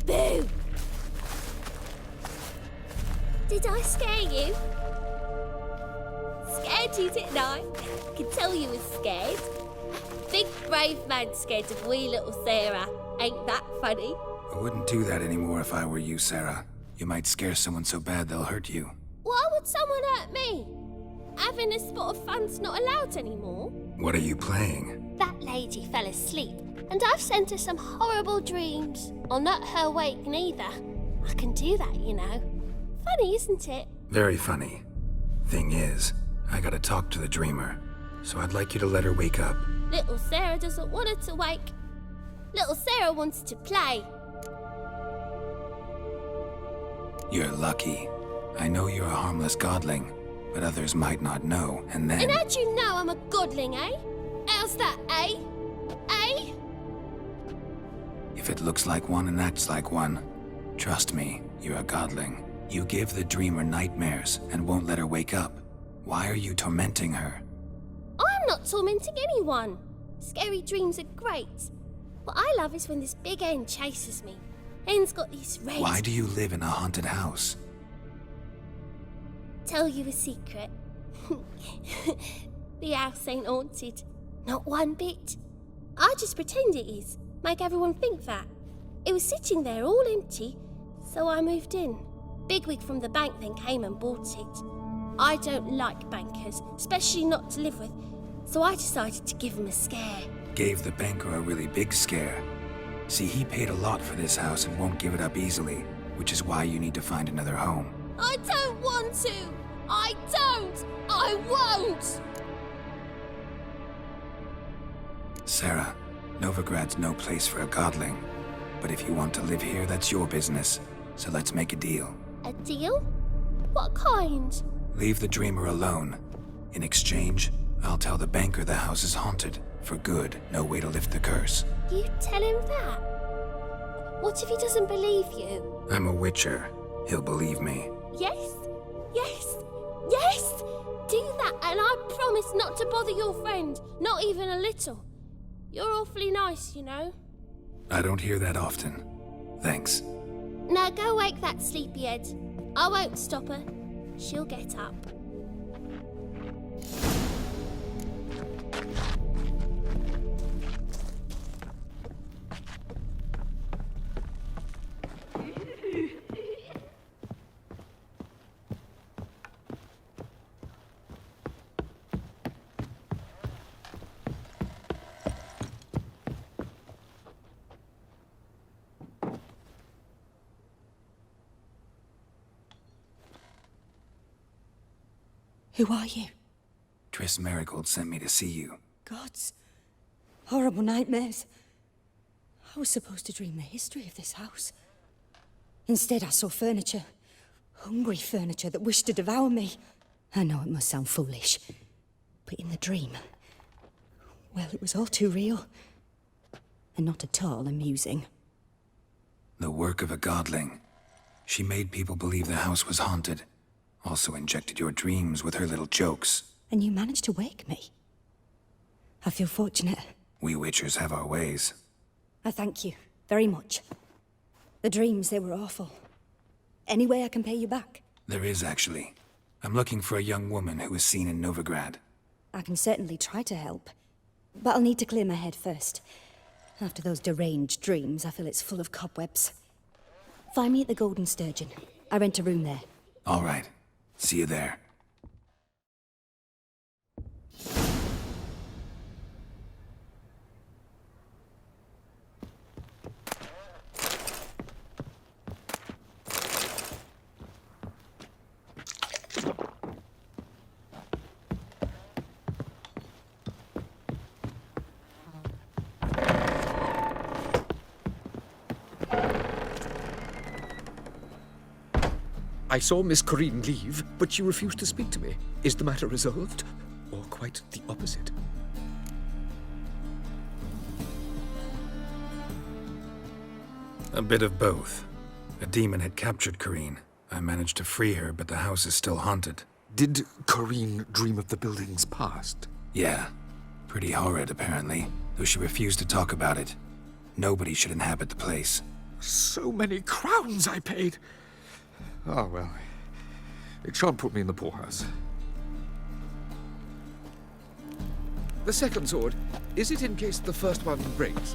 Speaker 16: Boo! Did I scare you? Scared you, didn't I? Could tell you was scared. Big brave man scared of wee little Sarah. Ain't that funny?
Speaker 6: I wouldn't do that anymore if I were you, Sarah. You might scare someone so bad they'll hurt you.
Speaker 16: Why would someone hurt me? Having a spot of fun's not allowed anymore.
Speaker 6: What are you playing?
Speaker 16: That lady fell asleep, and I've sent her some horrible dreams. I'll not her wake neither. I can do that, you know. Funny, isn't it?
Speaker 6: Very funny. Thing is, I gotta talk to the dreamer, so I'd like you to let her wake up.
Speaker 16: Little Sarah doesn't want her to wake. Little Sarah wants to play.
Speaker 6: You're lucky. I know you're a harmless godling, but others might not know, and then...
Speaker 16: And how'd you know I'm a godling, eh? How's that, eh? Eh?
Speaker 6: If it looks like one and acts like one, trust me, you're a godling. You give the dreamer nightmares and won't let her wake up. Why are you tormenting her?
Speaker 16: I'm not tormenting anyone. Scary dreams are great. What I love is when this big hen chases me. Hen's got these red...
Speaker 6: Why do you live in a haunted house?
Speaker 16: Tell you a secret. The house ain't haunted. Not one bit. I just pretend it is. Make everyone think that. It was sitting there all empty, so I moved in. Bigwig from the bank then came and bought it. I don't like bankers, especially not to live with, so I decided to give him a scare.
Speaker 6: Gave the banker a really big scare. See, he paid a lot for this house and won't give it up easily, which is why you need to find another home.
Speaker 16: I don't want to! I don't! I won't!
Speaker 6: Sarah, Novigrad's no place for a godling. But if you want to live here, that's your business. So let's make a deal.
Speaker 16: A deal? What kind?
Speaker 6: Leave the dreamer alone. In exchange, I'll tell the banker the house is haunted. For good, no way to lift the curse.
Speaker 16: You tell him that? What if he doesn't believe you?
Speaker 6: I'm a witcher. He'll believe me.
Speaker 16: Yes? Yes? Yes! Do that and I promise not to bother your friend. Not even a little. You're awfully nice, you know.
Speaker 6: I don't hear that often. Thanks.
Speaker 16: Now go wake that sleepyhead. I won't stop her. She'll get up.
Speaker 15: Who are you?
Speaker 6: Triss Marigold sent me to see you.
Speaker 15: Gods. Horrible nightmares. I was supposed to dream the history of this house. Instead, I saw furniture. Hungry furniture that wished to devour me. I know it must sound foolish, but in the dream, well, it was all too real. And not at all amusing.
Speaker 6: The work of a godling. She made people believe the house was haunted. Also injected your dreams with her little jokes.
Speaker 15: And you managed to wake me. I feel fortunate.
Speaker 6: We Witchers have our ways.
Speaker 15: I thank you very much. The dreams, they were awful. Any way I can pay you back?
Speaker 6: There is, actually. I'm looking for a young woman who was seen in Novigrad.
Speaker 15: I can certainly try to help. But I'll need to clear my head first. After those deranged dreams, I feel it's full of cobwebs. Find me at the Golden Sturgeon. I rent a room there.
Speaker 6: All right. See you there.
Speaker 17: I saw Miss Corinne leave, but she refused to speak to me. Is the matter resolved? Or quite the opposite?
Speaker 6: A bit of both. A demon had captured Corinne. I managed to free her, but the house is still haunted.
Speaker 17: Did Corinne dream of the building's past?
Speaker 6: Yeah. Pretty horrid, apparently, though she refused to talk about it. Nobody should inhabit the place.
Speaker 17: So many crowns I paid! Oh, well, it shan't put me in the poorhouse. The second sword, is it in case the first one breaks?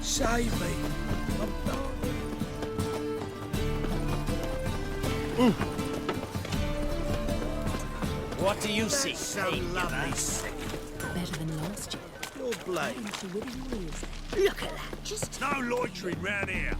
Speaker 7: Save me.
Speaker 2: What do you see?
Speaker 7: So lovely.
Speaker 15: Better than last year.
Speaker 7: Your blade.
Speaker 15: Look at that, just...
Speaker 7: No loitering round here.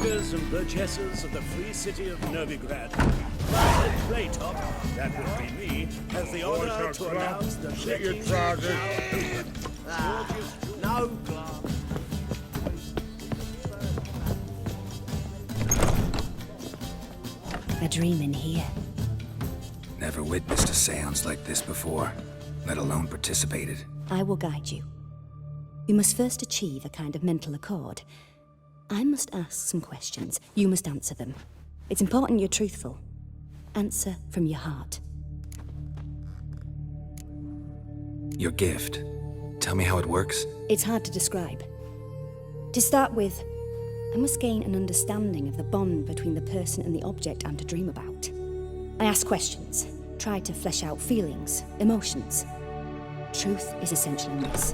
Speaker 7: beggars and burgesses of the free city of Novigrad. Master Playtop, that would be me, has the honor to announce the letting
Speaker 2: No glass.
Speaker 15: A dream in here.
Speaker 6: Never witnessed a seance like this before, let alone participated.
Speaker 15: I will guide you. You must first achieve a kind of mental accord. I must ask some questions. You must answer them. It's important you're truthful. Answer from your heart.
Speaker 6: Your gift. Tell me how it works.
Speaker 15: It's hard to describe. To start with, I must gain an understanding of the bond between the person and the object I'm to dream about. I ask questions, try to flesh out feelings, emotions. Truth is essential in this.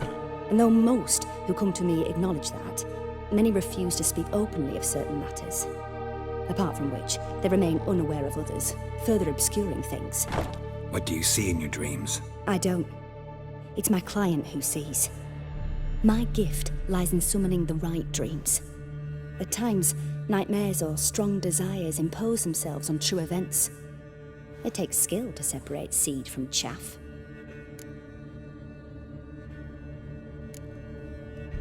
Speaker 15: And though most who come to me acknowledge that, many refuse to speak openly of certain matters. Apart from which, they remain unaware of others, further obscuring things.
Speaker 6: What do you see in your dreams?
Speaker 15: I don't. It's my client who sees. My gift lies in summoning the right dreams. At times, nightmares or strong desires impose themselves on true events. It takes skill to separate seed from chaff.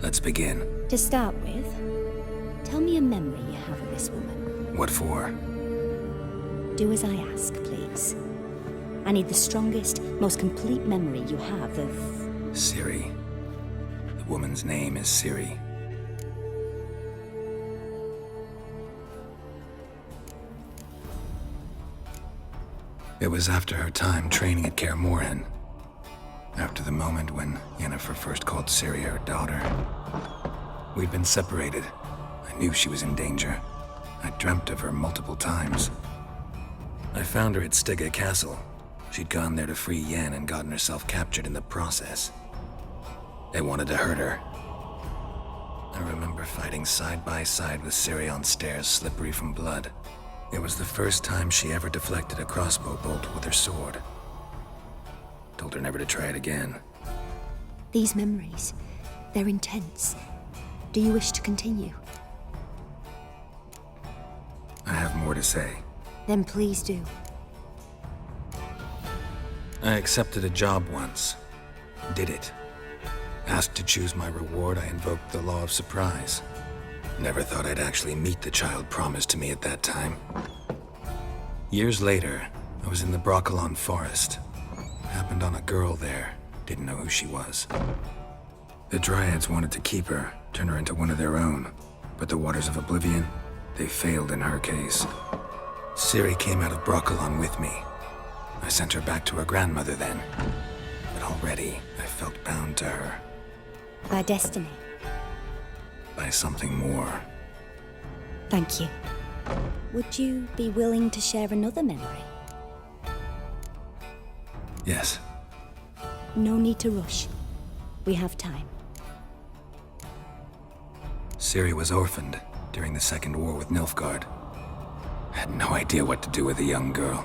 Speaker 6: Let's begin.
Speaker 15: To start with, tell me a memory you have of this woman.
Speaker 6: What for?
Speaker 15: Do as I ask, please. I need the strongest, most complete memory you have of...
Speaker 6: Ciri. The woman's name is Ciri. It was after her time training at Kaer Morhen. After the moment when Yennefer first called Ciri her daughter. We'd been separated. I knew she was in danger. I dreamt of her multiple times. I found her at Stygga Castle. She'd gone there to free Yen and gotten herself captured in the process. They wanted to hurt her. I remember fighting side by side with Ciri on stairs slippery from blood. It was the first time she ever deflected a crossbow bolt with her sword. Told her never to try it again.
Speaker 15: These memories, they're intense. Do you wish to continue?
Speaker 6: I have more to say.
Speaker 15: Then please do.
Speaker 6: I accepted a job once. Did it. Asked to choose my reward, I invoked the law of surprise. Never thought I'd actually meet the child promised to me at that time. Years later, I was in the Brokilon Forest. Happened on a girl there. Didn't know who she was. The Dryads wanted to keep her, turn her into one of their own. But the Waters of Oblivion, they failed in her case. Ciri came out of Brokilon with me. I sent her back to her grandmother then. But already, I felt bound to her.
Speaker 15: By destiny.
Speaker 6: By something more.
Speaker 15: Thank you. Would you be willing to share another memory?
Speaker 6: Yes.
Speaker 15: No need to rush. We have time.
Speaker 6: Ciri was orphaned during the Second War with Nilfgaard. Had no idea what to do with a young girl.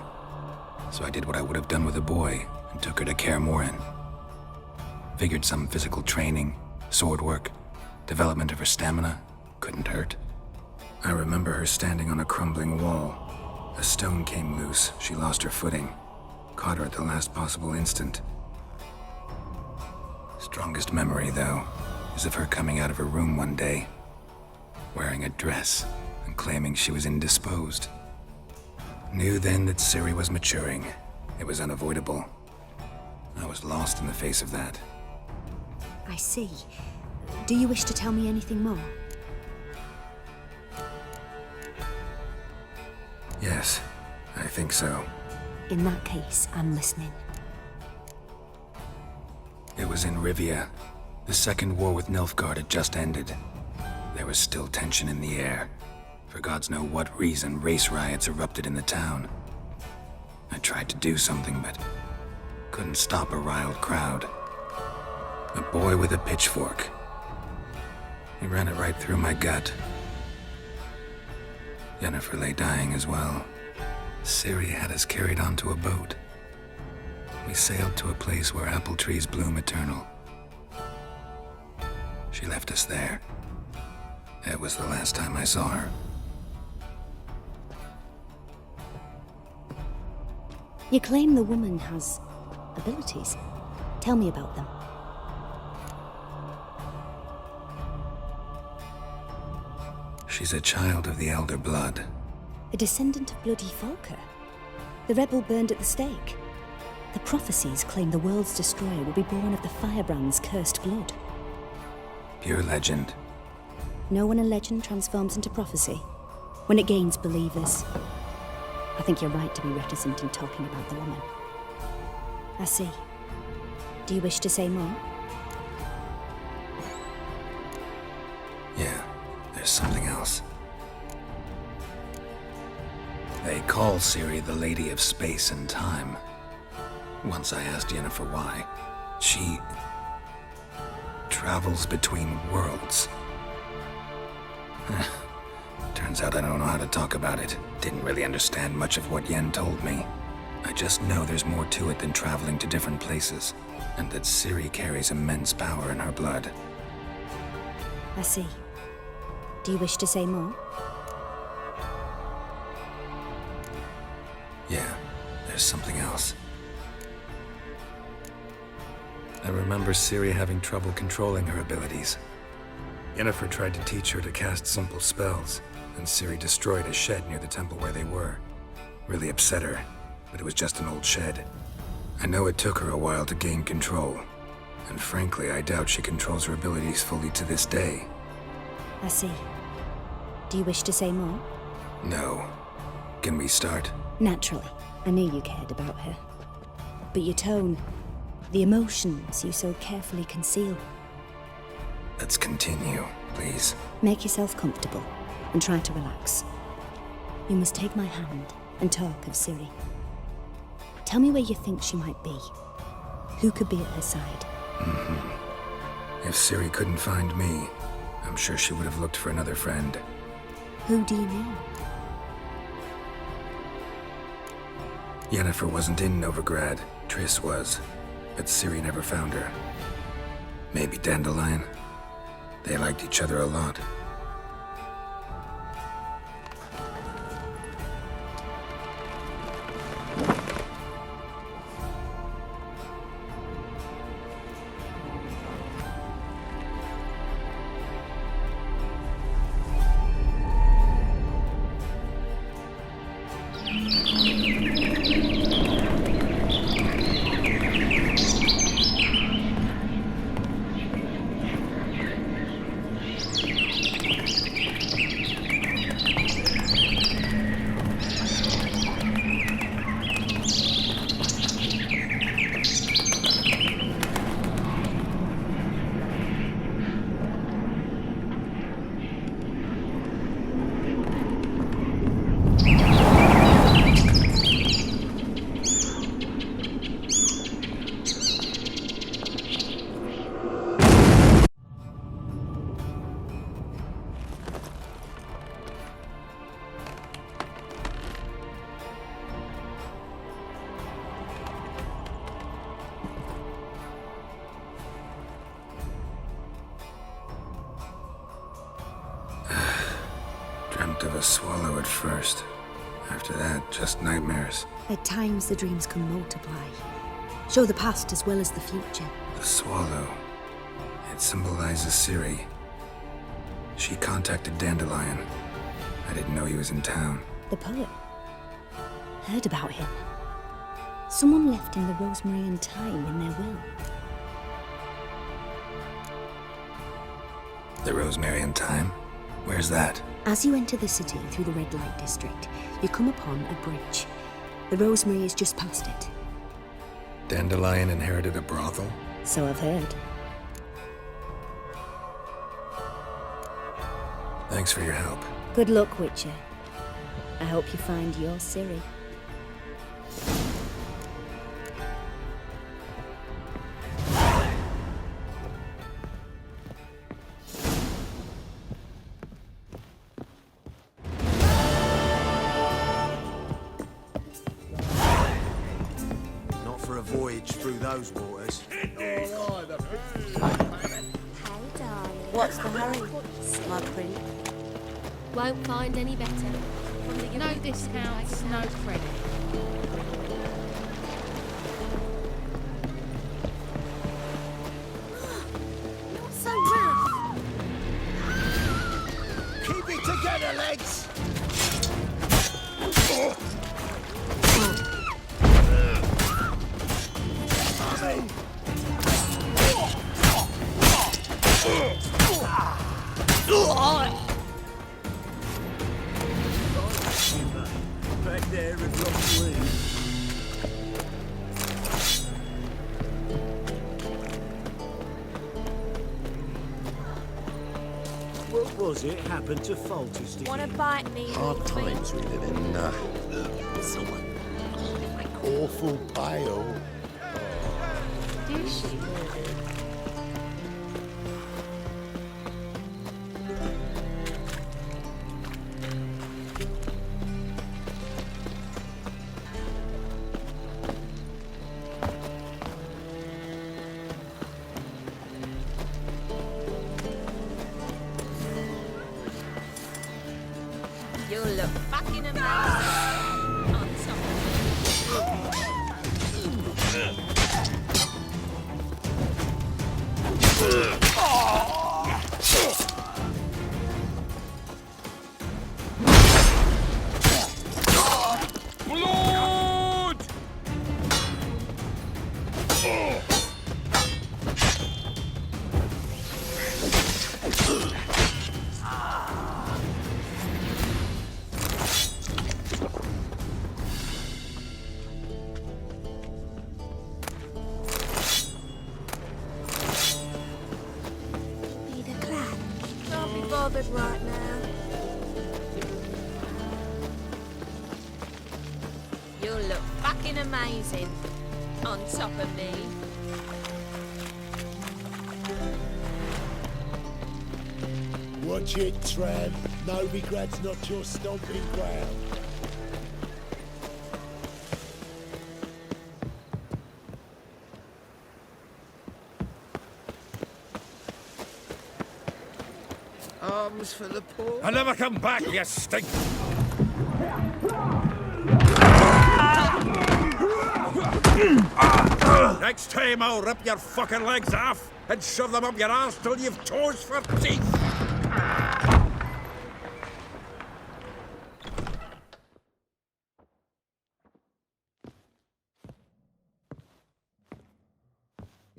Speaker 6: So I did what I would have done with a boy and took her to Kaer Morhen. Figured some physical training, sword work, development of her stamina couldn't hurt. I remember her standing on a crumbling wall. A stone came loose, she lost her footing. Caught her at the last possible instant. Strongest memory, though, is of her coming out of her room one day, wearing a dress and claiming she was indisposed. Knew then that Ciri was maturing. It was unavoidable. I was lost in the face of that.
Speaker 15: I see. Do you wish to tell me anything more?
Speaker 6: Yes, I think so.
Speaker 15: In that case, I'm listening.
Speaker 6: It was in Rivia. The Second War with Nilfgaard had just ended. There was still tension in the air. For gods know what reason, race riots erupted in the town. I tried to do something, but couldn't stop a riled crowd. A boy with a pitchfork. He ran it right through my gut. Yennefer lay dying as well. Ciri had us carried onto a boat. We sailed to a place where apple trees bloom eternal. She left us there. It was the last time I saw her.
Speaker 15: You claim the woman has abilities. Tell me about them.
Speaker 6: She's a child of the Elder Blood.
Speaker 15: A descendant of bloody Falker. The rebel burned at the stake. The prophecies claim the world's destroyer will be born of the Firebrand's cursed blood.
Speaker 6: Pure legend.
Speaker 15: Know when a legend transforms into prophecy? When it gains believers. I think you're right to be reticent in talking about the woman. I see. Do you wish to say more?
Speaker 6: Yeah, there's something else. They call Ciri the Lady of Space and Time. Once I asked Yennefer why. She travels between worlds. Turns out I don't know how to talk about it. Didn't really understand much of what Yen told me. I just know there's more to it than traveling to different places, and that Ciri carries immense power in her blood.
Speaker 15: I see. Do you wish to say more?
Speaker 6: Yeah, there's something else. I remember Ciri having trouble controlling her abilities. Yennefer tried to teach her to cast simple spells, and Ciri destroyed a shed near the temple where they were. Really upset her, but it was just an old shed. I know it took her a while to gain control, and frankly, I doubt she controls her abilities fully to this day.
Speaker 15: I see. Do you wish to say more?
Speaker 6: No. Can we start?
Speaker 15: Naturally. I knew you cared about her. But your tone, the emotions you so carefully conceal.
Speaker 6: Let's continue, please.
Speaker 15: Make yourself comfortable and try to relax. You must take my hand and talk of Ciri. Tell me where you think she might be. Who could be at her side?
Speaker 6: If Ciri couldn't find me, I'm sure she would have looked for another friend.
Speaker 15: Who do you mean?
Speaker 6: Yennefer wasn't in Novigrad. Triss was. But Ciri never found her. Maybe Dandelion? They liked each other a lot. Dreamt of a swallow at first. After that, just nightmares.
Speaker 15: At times the dreams can multiply. Show the past as well as the future.
Speaker 6: The swallow. It symbolizes Ciri. She contacted Dandelion. I didn't know he was in town.
Speaker 15: The poet. Heard about him. Someone left him the rosemary and thyme in their will.
Speaker 6: The rosemary and thyme? Where's that?
Speaker 15: As you enter the city through the red light district, you come upon a bridge. The rosemary is just past it.
Speaker 6: Dandelion inherited a brothel?
Speaker 15: So I've heard.
Speaker 6: Thanks for your help.
Speaker 15: Good luck, Witcher. I hope you find your Ciri.
Speaker 2: Not for a voyage through those waters.
Speaker 18: What's the hurry, my prince?
Speaker 16: Won't find any better.
Speaker 18: You know this house, no credit.
Speaker 4: together, legs!
Speaker 7: Back there and drop the wing. What was it happened to Foltest again?
Speaker 18: Wanna bite me?
Speaker 8: Hard times we live in. Awful bale.
Speaker 18: Do she?
Speaker 19: You look fucking amazing. On top.
Speaker 13: Blood!
Speaker 16: Need a clan. Can't be bothered right now.
Speaker 19: You look fucking amazing. On top of me.
Speaker 8: Watch it, Tram. Novigrad's not your stomping ground.
Speaker 9: Arms for the poor.
Speaker 13: I'll never come back, you stink! Next time I'll rip your fucking legs off and shove them up your arse till you've toes for teeth!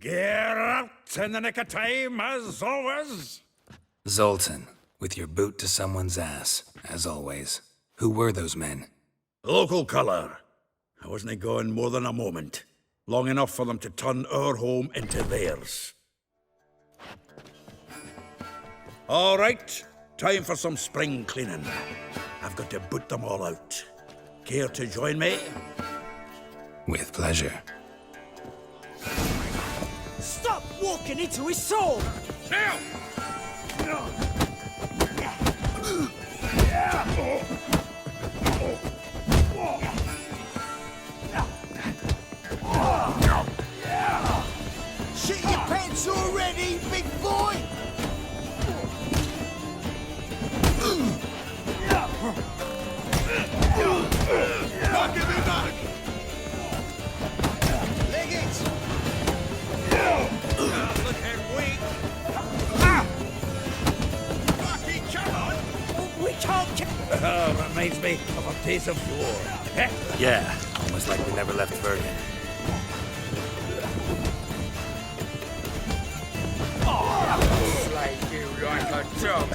Speaker 13: Get out in the nick of time, as always!
Speaker 6: Zoltan, with your boot to someone's ass, as always. Who were those men?
Speaker 11: Local colour. I wasn't gone more than a moment. Long enough for them to turn our home into theirs. All right, time for some spring cleaning. I've got to boot them all out. Care to join me?
Speaker 6: With pleasure.
Speaker 2: Stop walking into his soul!
Speaker 13: Now!
Speaker 4: Shit your pants already, big boy! Not give me back! Leg it!
Speaker 13: Looking weak! Fucking come on!
Speaker 2: We can't
Speaker 11: Reminds me of a piece of war.
Speaker 6: Yeah, almost like we never left Bergen.
Speaker 9: Slay you like a dog.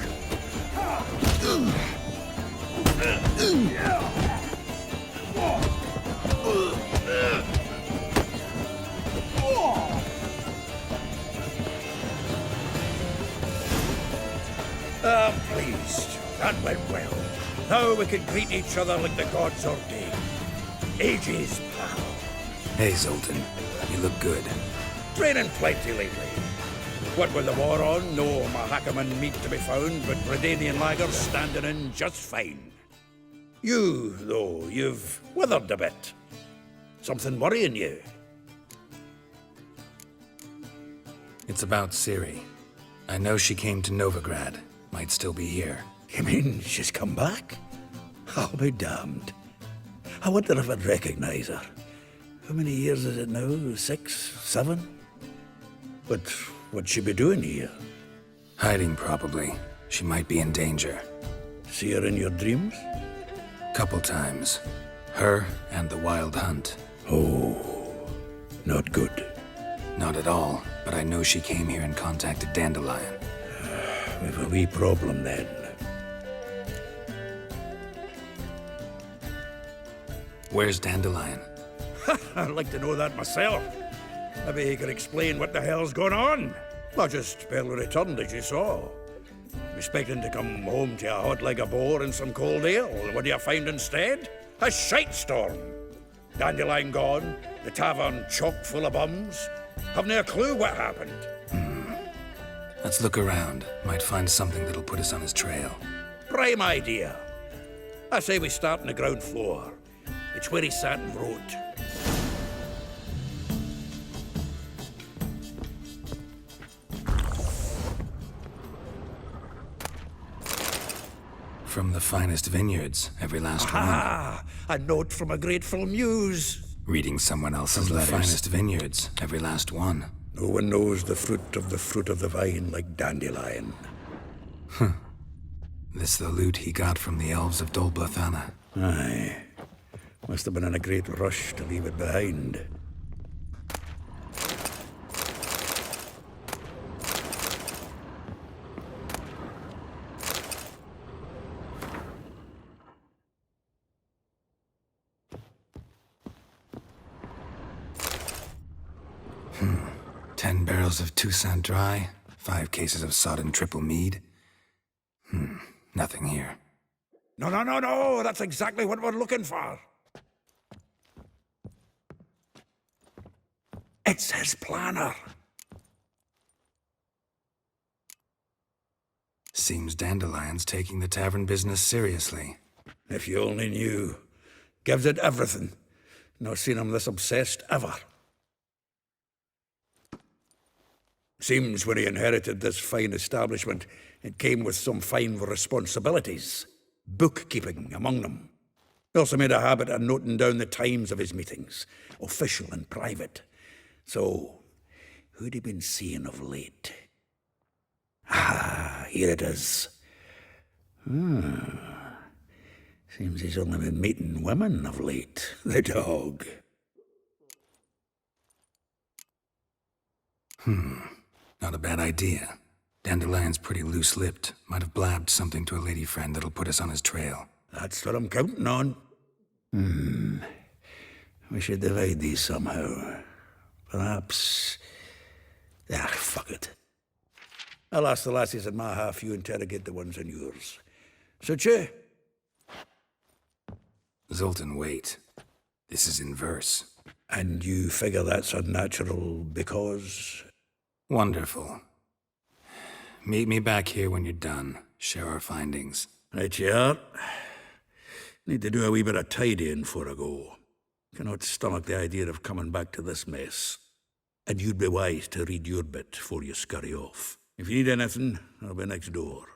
Speaker 11: Pleased. That went well. Now we can greet each other like the gods ordained. Ages, pal.
Speaker 6: Hey, Zoltan. You look good.
Speaker 11: Training plenty lately. What with the war on, no Mahakaman meat to be found, but Redanian lagers standing in just fine. You, though, you've withered a bit. Something worrying you?
Speaker 6: It's about Ciri. I know she came to Novigrad. Might still be here.
Speaker 11: You mean she's come back? I'll be damned. I wonder if I'd recognize her. How many years is it now? 6, 7? But what'd she be doing here?
Speaker 6: Hiding, probably. She might be in danger.
Speaker 7: See her in your dreams?
Speaker 6: Couple times. Her and the Wild Hunt.
Speaker 7: Oh, not good.
Speaker 6: Not at all, but I know she came here and contacted Dandelion.
Speaker 7: We've a wee problem then.
Speaker 6: Where's Dandelion?
Speaker 13: I'd like to know that myself. Maybe he could explain what the hell's going on. I just barely returned, as you saw. Expecting to come home to a hot leg of boar and some cold ale. What do you find instead? A shite storm. Dandelion gone, the tavern chock full of bums. Have no clue what happened.
Speaker 6: Let's look around. Might find something that'll put us on his trail.
Speaker 13: Prime idea. I say we start on the ground floor. It's where he sat and wrote.
Speaker 6: From the finest vineyards, every last
Speaker 13: Ah, a note from a grateful muse.
Speaker 6: one. Reading someone else's letters. From the finest vineyards, every last one.
Speaker 13: No one knows the fruit of the vine like Dandelion.
Speaker 6: This the loot he got from the elves of Dol Blathanna.
Speaker 13: Aye. Must have been in a great rush to leave it behind.
Speaker 6: Hmm. 10 barrels of Toussaint Dry, 5 cases of sodden triple mead. Nothing here.
Speaker 13: No, that's exactly what we're looking for. It's his planner.
Speaker 6: Seems Dandelion's taking the tavern business seriously.
Speaker 13: If you only knew. Gives it everything. Not seen him this obsessed ever. Seems when he inherited this fine establishment, it came with some fine responsibilities. Bookkeeping among them. He also made a habit of noting down the times of his meetings, official and private. So, who'd he been seeing of late? Ah, here it is. Seems he's only been meeting women of late, the dog.
Speaker 6: Not a bad idea. Dandelion's pretty loose-lipped. Might have blabbed something to a lady friend that'll put us on his trail.
Speaker 13: That's what I'm counting on. We should divide these somehow. Perhaps... fuck it. I'll ask the lassies in my half, you interrogate the ones in yours. Suit you?
Speaker 6: Zoltan, wait. This is in verse.
Speaker 13: And you figure that's unnatural because...
Speaker 6: Wonderful. Meet me back here when you're done. Share our findings.
Speaker 13: Right you are. Need to do a wee bit of tidying before I go. Cannot stomach the idea of coming back to this mess. And you'd be wise to read your bit before you scurry off. If you need anything, I'll be next door.